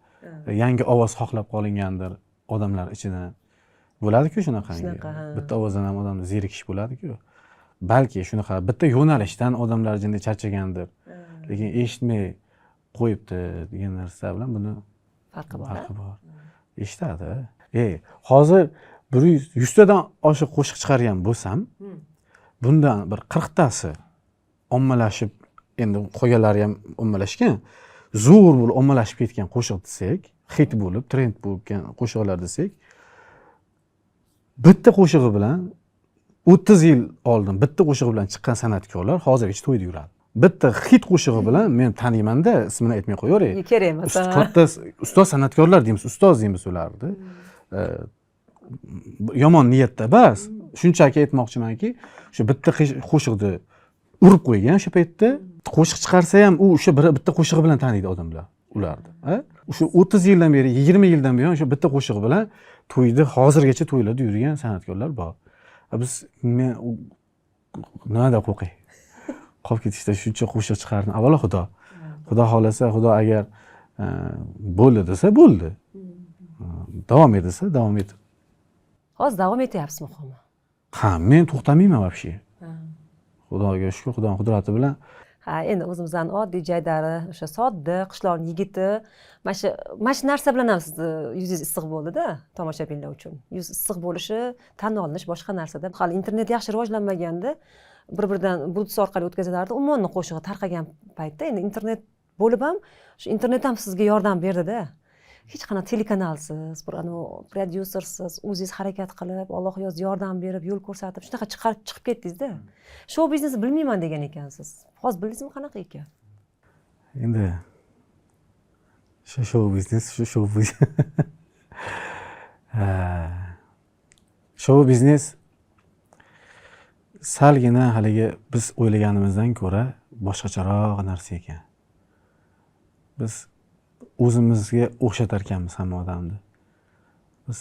yangi ovoz xohlab qolingandir odamlar ichidan. Bo'ladi-ku shunaqangi. Shunaqa, ha. Bitta ovozdan ham odamda zerikish bo'ladi-ku. Balki shunaqa bitta yo'nalishdan odamlar jinda charchagandir. Lekin eshitmay qo'yibdi degan narsa bilan buni Farqi bor. farqi bor. Eshitadi. Hozir 100 tadan oshiq qo'shiq chiqargan bo'lsam, bundan bir 40 tasi ommalashib, endi qolganlari ham ommalashgan, zo'r bo'lib ommalashib ketgan qo'shiq desak, hit bo'lib, trend bo'lgan qo'shiqlar desak, bitta qo'shig'i bilan 30 yil oldin bitta qo'shig'i bilan chiqqan san'atkorlar hozirgacha to'yda yuradi. Bitta hit qo'shig'i bilan men taniymanda, ismini aytmay qo'yaveray. Kerak emas. Katta ustoz san'atkorlar deymiz, ustoz deymiz ularni. Yomon niyatda emas, shunchaki aytmoqchimanki, o'sha bitta qo'shiqni urib qo'ygan o'sha paytda, qo'shiq chiqarsa ham u o'sha bitta qo'shig'i bilan taniydi odamlar ularni. O'sha 30 yildan beri, 20 yildan buyon o'sha bitta qo'shig'i bilan to'yda hozirgacha to'ylarda yurgan san'atkorlar bor. Biz men nimadan qo'rqay? Qolib ketishda shuncha qo'shiq chiqardim. Avvalo Xudo. Xudo xolasa, Xudo agar bo'ldi desa bo'ldi. Davom etsa davom etib. Hozir davom etyapsiz muhimi. Ha, men to'xtamayman вообще. Xudoga shukr, Xudoning qudrati bilan. Ha, endi o'zimizdan oddiy jaydari, o'sha sodda qishloqning yigiti, mana shu narsa bilan ham sizni yuzingiz issiq bo'ldi-da, tomoshabinlar uchun. Yuz issiq bo'lishi, tan olinish boshqa narsada. Hali internet yaxshi rivojlanmaganda, bir-biridan bluetooth orqali o'tkazilardi. Umuman qo'shig'i tarqagan paytda endi internet bo'lib ham, shu internet ham sizga yordam berdi-da. Hech qanaqa telekanalsiz, bir prodyusersiz, o'zingiz harakat qilib, Alloh yoz yordam berib, yo'l ko'rsatib, shunaqa chiqib ketdingiz-da. Shou biznesni bilmayman degan ekansiz. Hozir bildingizmi qanaqa ekan? Endi shou biznes. Shou biznes salgina haligi biz o'ylaganimizdan ko'ra boshqacharoq narsa ekan. Biz o'zimizga o'xshatar ekanmiz hamma odamni. Biz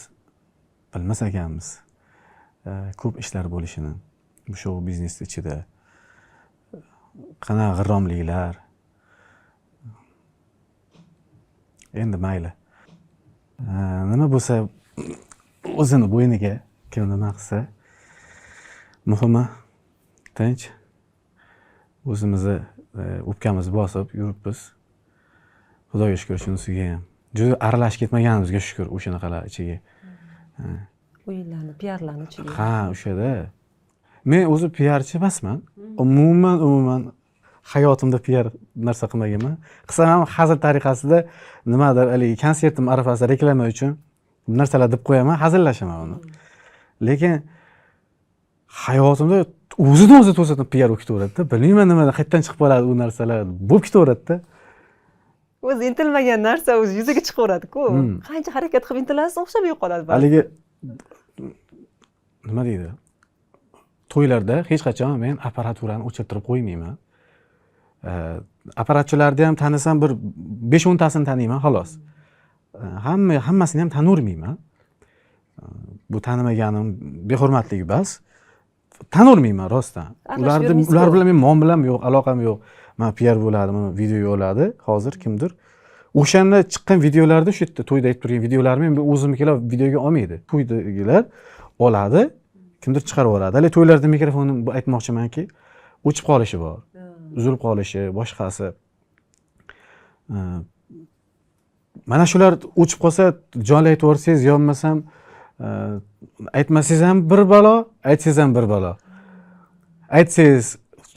bilmas ekanmiz ko'p ishlar bo'lishini bu shou biznes ichida. Qanaqa g'irromliklar. Endi mayli. Nima bo'lsa o'zini bo'yniga kim nima qilsa, muhimi tinch, o'zimizni o'pkamizni bosib yuribmiz. Xudoga shukr shunisiga ham. Juda aralashib ketmaganimizga shukr o'shanaqalar ichiga. O'yinlarni, PR-larni ichiga. Ha, o'shada. Men o'zi PRchi emasman. Umuman hayotimda PR narsa qilmaganman. Qilsam ham hazil tariqasida nimadir, haligi konsertim arafasida reklama uchun narsalar deb qo'yaman, hazillashaman uni. Lekin hayotimda o'zidan o'zi to'satdan PR bo'lib ketaveradi-da. Bilmayman nimadan qayerdan chiqib qoladi u narsalar. Bo'lib ketaveradi-da. O'zi intilmagan narsa o'zi yuzaga chiqaveradi-ku. Qancha harakat qilib intilasiz, o'xshamay qoladi. Haligi nima deydi? To'ylarda hech qachon men apparaturani o'chirtirib qo'ymayman. Apparatchilarni ham tanisam bir 5-10 tasini taniyman, xolos. Hammasini ham tanivermayman. Bu tanimaganim behurmatlik emas. Tanivermayman rostdan. Ular bilan men muom bilan yo'q, aloqam yo'q. Men PR bo'ladimi, video bo'ladi, hozir kimdir. O'shanda chiqqan videolarda shu yerda to'yda aytib turgan videolarimni men o'zimnikilar videoga olmaydi. To'ydagilar oladi, kimdir chiqarib yuboradi. Hali to'ylarda mikrofonni aytmoqchimanki, o'chib qolishi bor. Uzilib qolishi, boshqasi. Mana shular o'chib qolsa, jonli aytib yuborsangiz, yonmasam aytmasangiz ham bir balo, aytsangiz ham bir balo. Aytsangiz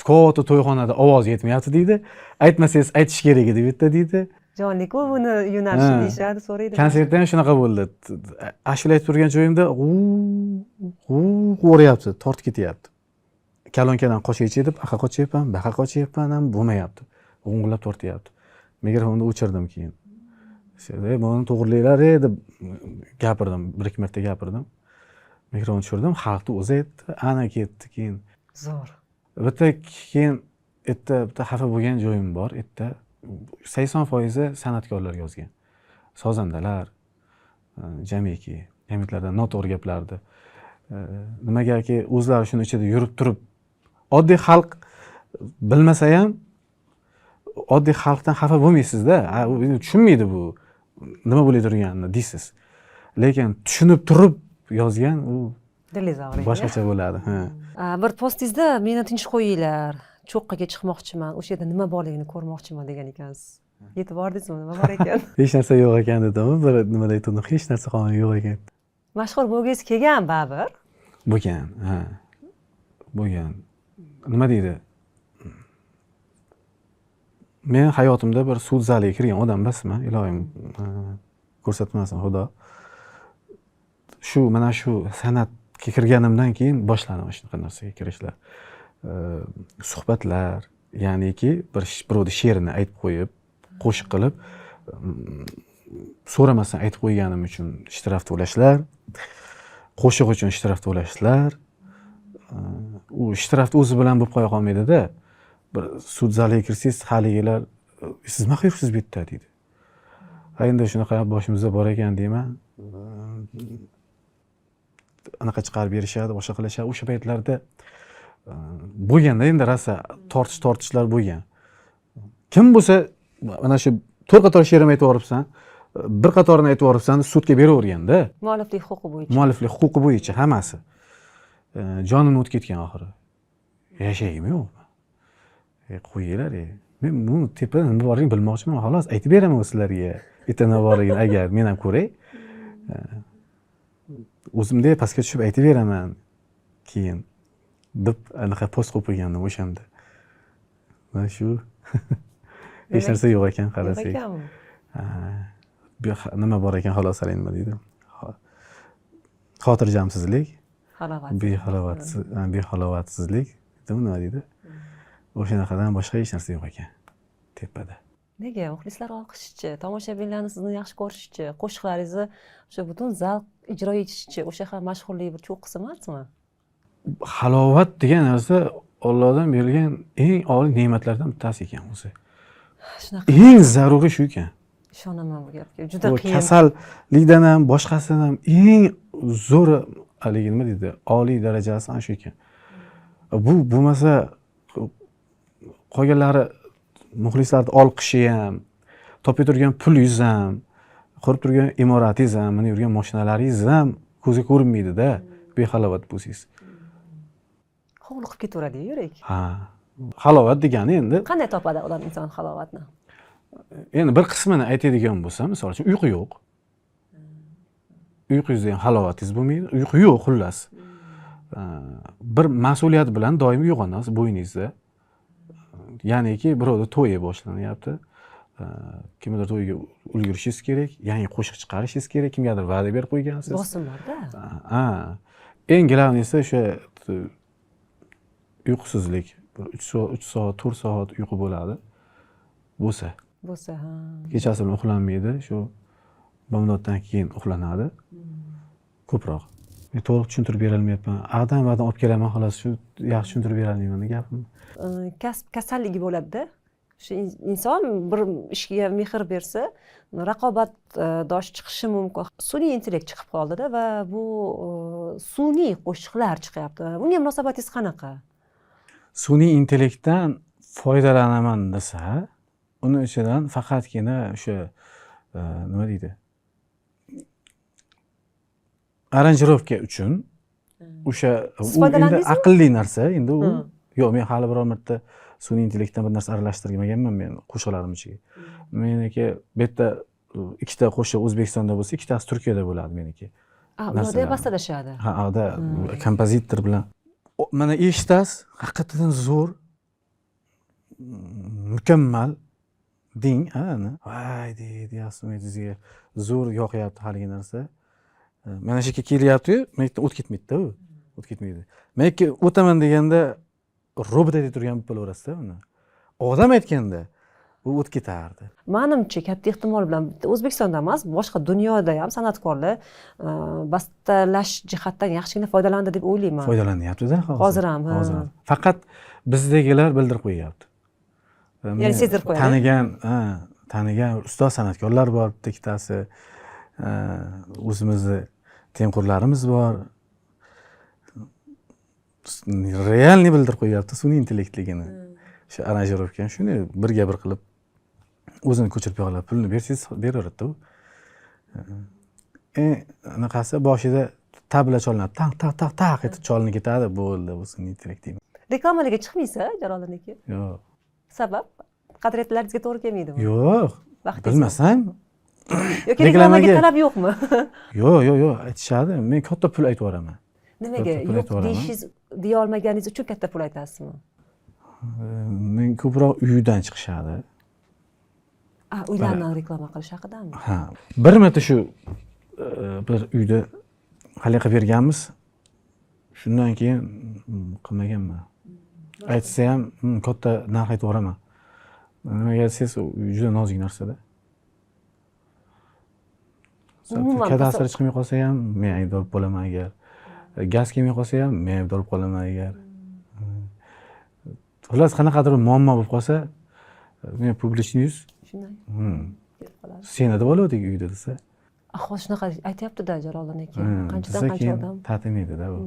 katta to'yxonada ovoz yetmayapti deydi. Aytmasangiz aytish kerak edi bitta deydi. Jonli-ku buni yo'nalishi deyishadi, so'raydi. Konsertda ham shunaqa bo'ldi. Ashula aytib turgan joyimda qo'rayapti, tortib ketyapti. Kalonkadan qochaychi deb, aqa qochyapman, baqa qochyapman ham bo'lmayapti. G'ung'illab tortyapti. Mikrofonni o'chirdim keyin. Buni to'g'rilaylar deb gapirdim, bir-ikki marta gapirdim. Mikrofonni tushirdim, xalqni o'zi aytdi, ana ketdi keyin. Zo'r. bitta keyin yerda bitta xafa bo'lgan joyim bor. Yerda 80% san'atkorlar yozgan. Sozandalar, jamiki, jamiyatlarda noto'g'ri gaplarni. Nimagaki o'zlari shuni ichida yurib turib, oddiy xalq bilmasa ham oddiy xalqdan xafa bo'lmaysiz-da. U tushunmaydi bu nima bo'lib turganini deysiz. Lekin tushunib turib yozgan u Dilingiz og'riydi. boshqacha bo'ladi. Bir postingizda meni tinch qo'yinglar, cho'qqiga chiqmoqchiman, o'sha yerda nima borligini ko'rmoqchiman degan ekansiz. Yetib bordingizmi? Nima bor ekan? Hech narsa yo'q ekan dedim. Bir nimada aytdim, hech narsa qolgan yo'q ekan. Mashhur bo'lgis kelgan baribir. Bo'lgan, ha. Bo'lgan. Nima deydi? Men hayotimda bir sud zaliga kirgan odam emasman, ilohim ko'rsatmasin Xudo. Mana shu san'atga kirganimdan keyin boshlandi mana shunaqa narsaga kirishlar. Suhbatlar, ya'niki birovni she'rini aytib qo'yib, qo'shiq qilib, so'ramasdan aytib qo'yganim uchun ishtiraf to'lashlar, qo'shiq uchun ishtiraf to'lashlar. U ishtiraf o'zi bilan bo'lib qo'ya qolmaydi-da. Bir sud zaliga kirsangiz, haligilar siz nima qilibsiz bu yerda deydi. Endi shunaqa boshimizda bor ekan deyman. Anaqa chiqarib berishadi, boshqa qilishadi. O'sha paytlarda bo'lganda endi rosa tortishlar bo'lgan. Kim bo'lsa mana shu 4 qator she'rim aytib yoribsan, bir qatorini aytib yoribsan, sudga beraverganda. Mualliflik huquqi bo'yicha. Mualliflik huquqi bo'yicha hammasi. Jonimni o'tib ketgan oxiri. Yashaymi yo'qmi? Qo'yinglar. Men buni tepadan nima borligini bilmoqchiman, xolos aytib beraman sizlarga. Bitta nima borligini agar men ham ko'ray. O'zimda pastga tushib aytib beraman keyin deb anaqa post qo'yib qo'ygandim o'shanda. Mana shu hech narsa yo'q ekan qarasak. Nima bor ekan xolos nima deydi? Xotirjamsizlik, behalovatsizlik, nima deydi? O'shanaqadan boshqa hech narsa yo'q ekan tepada. Nega muxlislar olqishchi, tomoshabinlarni sizni yaxshi ko'rishchi, qo'shiqlaringizni o'sha butun zal ijro etishchi, o'sha ham mashhurlik bir cho'qqisi emasmi? Halovat degan narsa Allohdan berilgan eng oliy ne'matlardan bittasi ekan o'zi. Shunaqa. Eng zaruriy shu ekan. Ishonaman bu gapga. Juda qiyin. Kasallikdan ham, boshqasidan ham eng zo'r haligi nima deydi? Oliy darajasi ana shu ekan. Bu bo'lmasa qolganlari muxlislarning olqishi ham, topib turgan pulingiz ham, qurib turgan imoratingiz ham, minib yurgan mashinalaringiz ham ko'zga ko'rinmaydi-da, behalovat bo'lsangiz. Hovliqib ketaveradi yurak. Ha. Halovat degani endi Qanday topadi odam inson halovatni? endi bir qismini aytadigan bo'lsam, misol uchun uyqu yo'q. Uyqungizda ham halovatingiz bo'lmaydi. Uyqu yo'q xullas. Bir mas'uliyat bilan doim uyg'onasiz bo'yningizda. Ya'niki birovda to'yi boshlanyapti. Kimdir to'yiga ulgurishingiz kerak, yangi qo'shiq chiqarishingiz kerak, kimgadir va'da berib qo'ygansiz. Bosim borda. Eng glavniysi o'sha uyqusizlik. 3 soat, 4 soat uyqu bo'ladi. Bo'lsa, ha. kechasi uxlanmaydi, shu bomdoddan keyin uxlanadi. Ko'proq. Men to'liq tushuntirib bera olmayapman. Va'dan olib kelaman, xolos shu yaxshi tushuntirib bera olmayman gapimni. Kasb kasalligi bo'ladi-da. O'sha inson bir ishga mehr bersa, raqobatdosh chiqishi mumkin. Sun'iy intellekt chiqib qoldi-da va bu sun'iy qo'shiqlar chiqyapti. Bunga munosabatingiz qanaqa? Sun'iy intellektdan foydalanaman desa, uni ichidan faqatgina o'sha nima deydi? Aranjirovka uchun o'sha endi aqlli narsa, endi u yo'q, men hali biror marta sun'iy intellektdan bir narsa aralashtirmaganman men qo'shiqlarim ichiga. Meniki bu yerda ikkita qo'shiq O'zbekistonda bo'lsa, ikkitasi Turkiyada bo'ladi meniki. Ularda bastalashadi. Ha, uda kompozitor bilan. Mana eshitasiz, haqiqatan zo'r, mukammal ding, ana. Voy deyapsiz, sizga zo'r yoqyapti haligi narsa. Mana shu yerga kelyapti-yu, menga o't ketmaydi-da u. O't ketmaydi. Menga o'taman deganda robot aytib turgan bo'laverasiz-da uni. Odam aytganda u o'tib ketardi. Manimcha katta ehtimol bilan bitta O'zbekistonda emas, boshqa dunyoda ham san'atkorlar bastalash jihatdan yaxshigina foydalandi deb o'ylayman. Foydalanyapti-da Hozir ham, ha. Hozir ham. Faqat bizdagilar bildirib qo'yyapti. Ya'ni sezdirib qo'yadi. Tanigan ustoz san'atkorlar bor, bitta ikkitasi. O'zimizni tengqurlarimiz bor. Realni bildirib qo'yyapti sun'iy intellektligini. Shu aranjirovkani shuni birga bir qilib o'zini ko'chirib yoqlab pulni bersangiz beraveradi u. Anaqasi boshida tabla cholinadi. Taq etib cholinib ketadi, bo'ldi, bu sun'iy intellekt deyman. Reklamalarga chiqmaysa, Jaloliddin aka? Yo'q. Sabab qadriyatlaringizga to'g'ri kelmaydimi? Yo'q. Vaqtingiz Bilmasam. yoki reklamaga talab yo'qmi? Yo'q, aytishadi. Men katta pul aytib yuboraman. Nimaga yo'q deyishingiz, deya olmaganingiz uchun katta pul aytasizmi? Men ko'proq uydan chiqishadi. Uylarni reklama qilish haqidami? Ha. Bir marta shu bir uyda hali qilib berganmiz. Shundan keyin qilmaganman. Aytsa ham katta narx aytib yuboraman. Nimaga desangiz, juda nozik narsa-da. Kadastr chiqmay qolsa ham men aybdor bo'laman agar. Gaz kelmay qolsa ham men aybdor bo'laman agar. Xullas qanaqadir muammo bo'lib qolsa, men publichniy yuz. Shunday. Sen nima bo'ldik uyda desa? Ahvol shunaqa aytyapti-da Jaloliddin aka. Qanchadan qancha odam. Tatimaydi-da bu.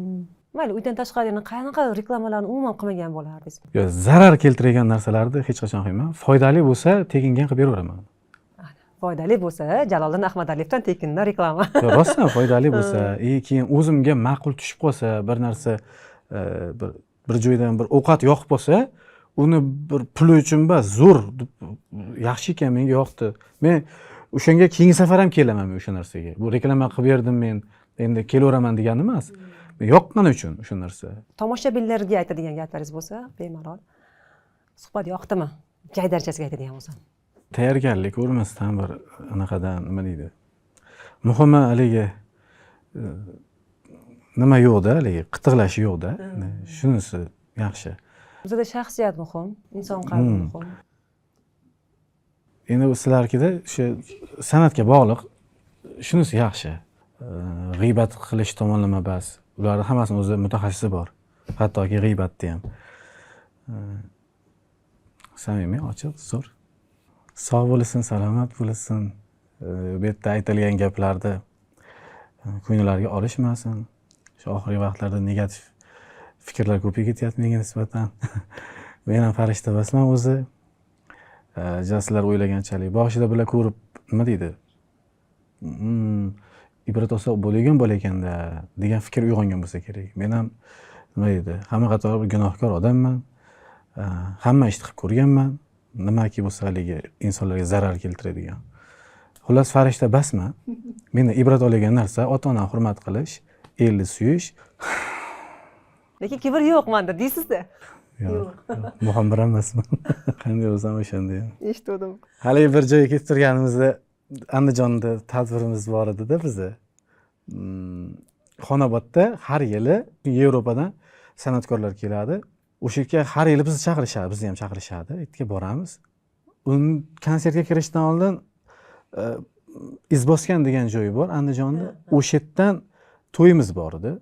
Mayli, uydan tashqari yana qanaqa reklamalarni umuman qilmagan bo'lardingiz? Yo, zarar keltiradigan narsalarni hech qachon qilmayman. Foydali bo'lsa, tekinga qilib beraveraman. Foydali bo'lsa, Jaloliddin Ahmadaliyevdan tekindan reklama. Yo, rostdan foydali bo'lsa, keyin o'zimga ma'qul tushib qolsa, bir narsa bir joydan bir ovqat yoqib qolsa, uni bir pul uchun emas, zo'r yaxshi ekan, menga yoqdi. Men o'shanga keyingi safar ham kelaman o'sha narsaga. Bu reklama qilib berdim men, endi kelaveraman degani emas. Yoqqani uchun o'sha narsa. Tomoshabinlarga aytadigan gaplaringiz bo'lsa, bemalol. Suhbat yoqdimi? Jay darajasiga aytadigan bo'lsam. Tayyorgarlik ko'rmasdan bir anaqadan nima deydi? Muhimi haligi nima yo'qda, haligi qitiqlash yo'qda. Shunisi yaxshi. Bizda shaxsiyat muhim, inson qalbi muhim. Endi sizlarkida o'sha san'atga bog'liq shunisi yaxshi. G'iybat qilish tomonlama bas. Ularning hammasini o'zi mutaxassisi bor. Hattoki g'iybatda ham. Samimiy, ochiq, zo'r. Sog' bo'lasin, salomat bo'lasin. Bu yerda aytilgan gaplarni ko'ngillariga olishmasin. Shu oxirgi vaqtlarda negativ fikrlar ko'payib ketyapti menga nisbatan. Men ham farishta emasman o'zi. Sizlar o'ylaganchalik boshida bular ko'rib nima deydi? Ibrat olsa bo'lagan ekanda degan fikr uyg'ongan bo'lsa kerak. Men ham nima deydi? Hamma qator bir gunohkor odamman. Hamma ishni qilib ko'rganman. Nimaki bo'lsa haligi insonlarga zarar keltiradigan. Xullas farishta basman. Menda ibrat olgan narsa ota-onani hurmat qilish, elni suyish. Lekin kibr yo'q menda deysiz-da. Yo'q. Muhim bir emasman. Qanday bo'lsam o'shanday. Eshitdim. Hali bir joyga ketib turganimizda Andijonda tadbirimiz bor edi-da bizni. Xonobodda har yili Yevropadan san'atkorlar keladi. O'sha yerga har yili bizni chaqirishadi, bizni ham chaqirishadi. Yerga boramiz. Konsertga kirishdan oldin Izboskan degan joy bor Andijonda. O'sha yerdan to'yimiz bor edi.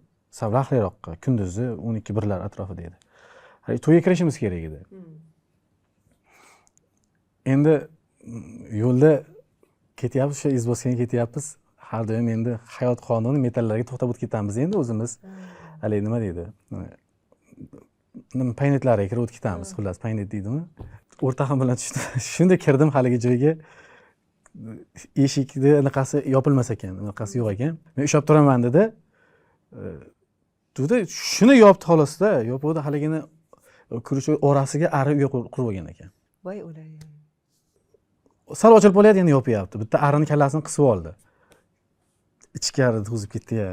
Savlaqliroqqa, kunduzi 12:00 atrofida edi. To'yga kirishimiz kerak edi. Endi yo'lda ketyapmiz, o'sha Izboskanga ketyapmiz. Har doim endi hayot qonuni metallarga to'xtab o'tib ketamiz endi o'zimiz. Hali nima deydi? Nima paynetlariga kirib o'tib ketamiz, xullas paynet deydimi? O'rtaqam bilan tushdi. Shunda kirdim haligi joyga. Eshikni anaqasi yopilmas ekan, anaqasi yo'q ekan. Men ushlab turaman dedi. Juda shuni yopdi xolos-da, yopdi haligini kirish orasiga ari uy qurib olgan ekan. Voy o'lay. Sal ochilib qolyapti, yana yopyapti. Bitta arini kallasini qisib oldi. Ichkari o'zib ketdi-ya.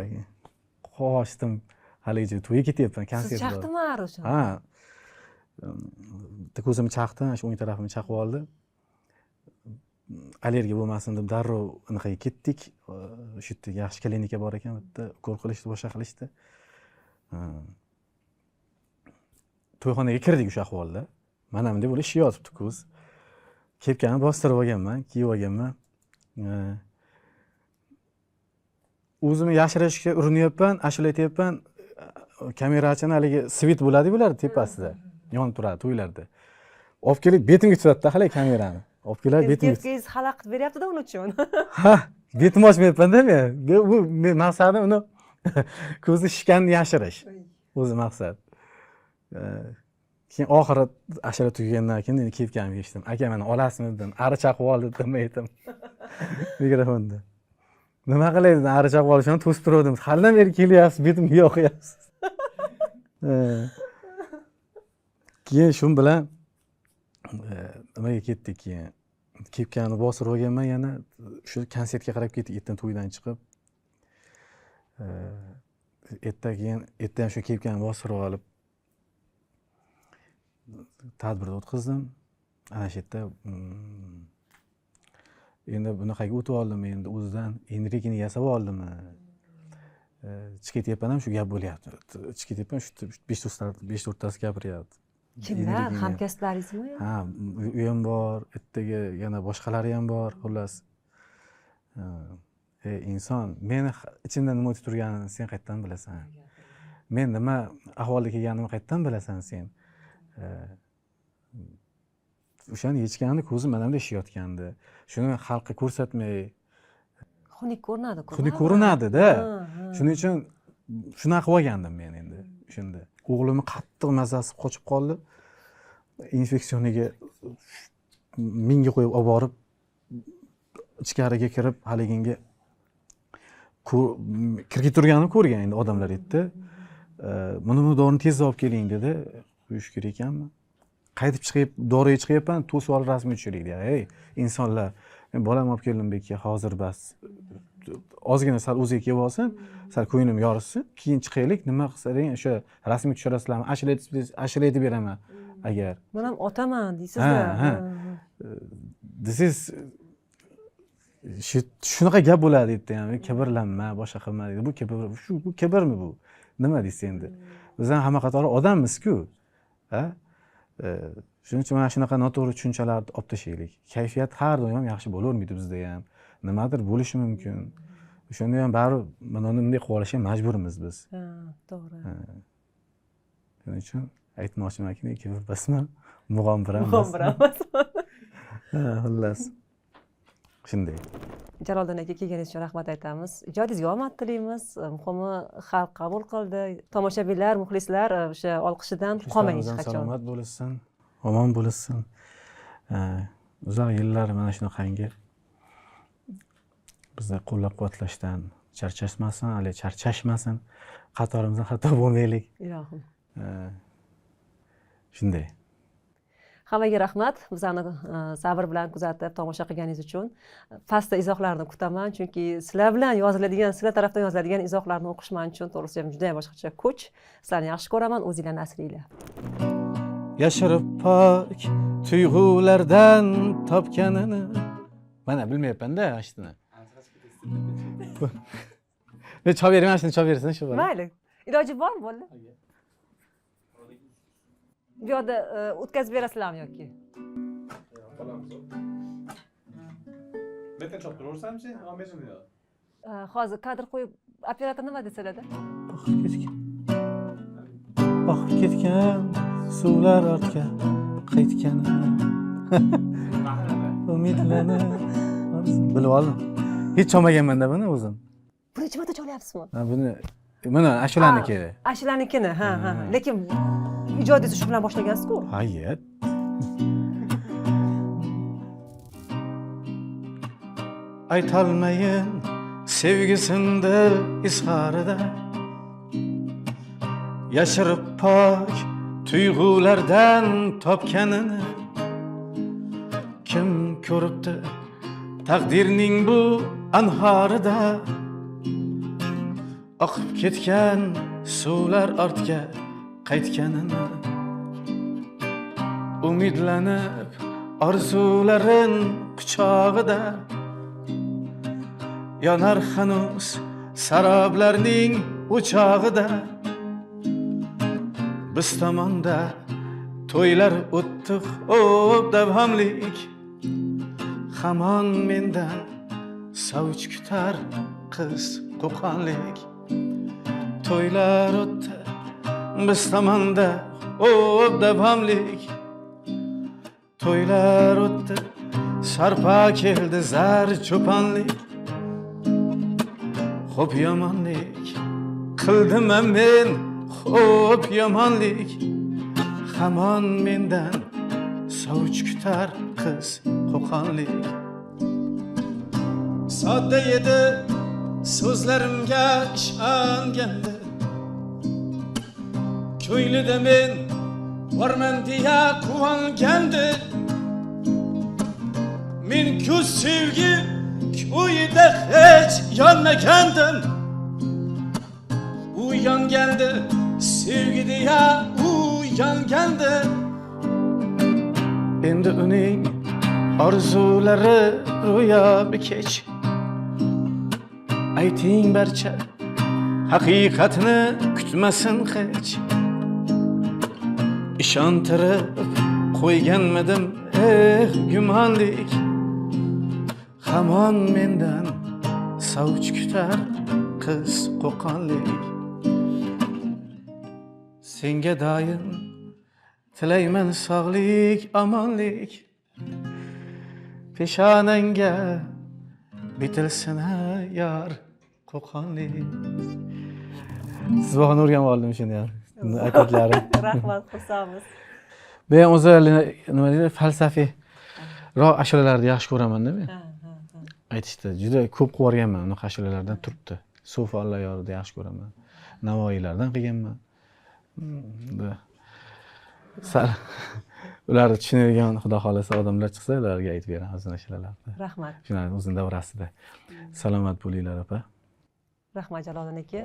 Qochdim. Haligi to'yga ketyapman, konsert bor. Siz chaqdimi ari o'sha? Ha. Bitta ko'zimni chaqdi, shu o'ng tarafimni chaqib oldi. Allergiya bo'lmasin deb darrov anaqaga ketdik. Shu yerda yaxshi klinika bor ekan, bitta ukol qilishdi, boshqa qilishdi. To'yxonaga kirdik o'sha ahvolda. Mana bunday bo'lib ish yotibdi ko'z. kepkani bostirib olganman, kiyib olganman. O'zimni yashirishga urinyapman, ashula aytyapman. Kamerachini haligi svit bo'ladi bularning tepasida, yonib turadi to'ylarda. Olib kelib betimga tutadi hali kamerani. Olib kelib betimga. Kepkangiz xalaqit beryapti-da uning uchun. Ha, betim ochmayapman-da men. Bu men maqsadim uni ko'zi shishganini yashirish. O'zi maqsad. Keyin oxiri ashula tugagandan keyin endi kepkamni yechdim. Aka, meni olasizmi dedim. Ari chaqib oldi dedim aytdim. Mikrofonda. Nima qilay dedim, ari chaqib olishini to'sib turdim. Halidan beri kelyapsiz, betimga yoqyapsiz. Keyin shu bilan nimaga ketdik keyin. Kepkani bostirib olganman, yana shu konsertga qarab ketdik, ertadan to'ydan chiqib. Erta ham shu kepkani bostirib olib tadbirda o'tkazdim. Ana shu yerda endi bunaqaga o'tib oldim, endi o'zidan Enrikini yasab oldim. Chiqib ketyapman ham shu gap bo'lyapti. Chiqib ketyapman shu 5-4tasi gapiryapti. Kimlar? Hamkasblaringizmi? Ha, u ham bor, ertaga yana boshqalari ham bor, xullas. Inson, meni ichimda nima o'tib turganini sen qayerdan bilasan? Men nima ahvolga kelganimni qayerdan bilasan sen? O'shani yechganda ko'zim mana bunday ishlayotgandi. Shuni xalqqa ko'rsatmay, Xunuk ko'rinadi. xunuk ko'rinadi-da. Shuning uchun shunaqa qilgandim men endi. Shunda o'g'limni qattiq mazasi qochib qoldi. Infeksioniga minga qo'yib olib borib ichkariga kirib haliginga kirib turganini ko'rgan endi odamlar aytdi. Buni dorini tezda olib keling dedi. Qo'yish kerak ekanmi? Qaytib chiqib, doriga chiqyapman, to'sib olib rasmga tushirdik dedi. Ey, insonlar, men bolam olib keldim bekka, hozir bas. Ozgina sal o'ziga kelib olsin, sal ko'nglim yorishsin, keyin chiqaylik, nima qilsalaring o'sha rasmga tushirasizlarmi? Ashula aytib beraman agar. Men ham otaman deysizlar. Desangiz shunaqa gap bo'ladi dedi ham, kibrlanma, boshqa qilma dedi. Bu kibrmi bu? Nima deysiz endi? Biz ham hamma qatori odammiz-ku. Ha? Shuning uchun mana shunaqa noto'g'ri tushunchalarni olib tashlaylik. Kayfiyat har doim yaxshi bo'lavermaydi bizda ham. Nimadir bo'lishi mumkin. O'shanda ham baribir mana bunday qilib olishga majburmiz biz. Ha, to'g'ri. Shuning uchun aytmoqchimanki, kibr basma, mug'ombiramas. Mug'ombiramas. Xullas. Shunday. Jaloliddin aka kelganingiz uchun rahmat aytamiz. Ijodingizga omad tilaymiz. Muhimi xalq qabul qildi. Tomoshabinlar, muxlislar o'sha olqishidan qolmang hech qachon. Salomat bo'lsin, omon bo'lsin. Uzoq yillar mana shunaqangi bizni qo'llab-quvvatlashdan charchashmasin, hali charchashmasin. Qatorimizdan xato bo'lmaylik. Ilohim. Shunday. Hammaga rahmat. Bizani sabr bilan kuzatib tomosha qilganingiz uchun. Pastda izohlarni kutaman, chunki sizlar bilan yoziladigan, sizlar tarafdan yoziladigan izohlarni o'qish men uchun to'g'risi ham juda ham boshqacha kuch. Sizlarni yaxshi ko'raman, o'zinglarni asranglar. Yashirib pok tuyg'ulardan topganini. Mana bilmayapman-da ashtini. Men chop beraman, shuni chop bersin shu bola. Mayli. Iloji bormi bo'ldi? Bu yerda o'tkazib berasizlarmi yoki? Betdan chop turaversamchi? Olmaysizmi yo? Hozir kadr qo'yib operator nima desalarda? Oqib ketgan suvlar ortga qaytgani. Umidlarni bilib oldim. Hech cholmaganman-da buni o'zim. Birinchi marta cholyapsizmi? Ha, buni mana ashulaniki. Ashulanikini, ha. Lekin ijodingizni shu bilan boshlagansiz-ku? Hayır. Aytolmayin sevgisindir izharida. Yashirib pok tuyg'ulardan topganini. Kim ko'ribdi taqdirning bu anhorida. Oqib ketgan suvlar ortga qaytganini. Umidlanib orzularin quchog'ida. Yonar hanuz saroblarning o'chog'ida. Biz tomonda to'ylar o'ttiq davomlik. hamon mendan sovch kutar qiz qo'qonlik. To'ylar o'tdi biz tomonda davomlik. To'ylar o'tdi sarpa keldi zar cho'ponlik. Xo'p yomonlik qildim men, xo'p yomonlik, hamon mendan sovch kutar qiz qo'qonlik. Sodda edi so'zlarimga ishongandi, ko'nglida men borman deya quvongandi. Men ku sevgi ko'yida hech yonmagandim. U yongandi sevgi deya, u yongandi. Endi uning orzulari ro'yobi kech. Ayting barcha haqiqatni kutmasin hech. Ishontirib qo'yganmidim gumonlik, hamon mendan sovch kutar qiz qo'qonlik. Senga doim tilayman sog'lik, omonlik, peshonangga bitilsin yor qo'qonlik. Siz bog'ini o'rganib oldim shuni ham. Aytadlarim. Rahmat, xursandmiz. Men o'zi nima deydi, falsafiy ashulalarni yaxshi ko'raman-da men. Aytishdi, juda ko'p qilib unaqa ashulalardan turibdi. So'fi Allah yorida yaxshi ko'raman. Navoiylardan qilganman. Sal ularni tushunadigan xudo xolasa odamlar chiqsa, ularga aytib beraman o'zini ashulalarni. Rahmat. Shularni o'zini davrasida. Salomat bo'linglar opa. Rahmat Jaloliddin aka.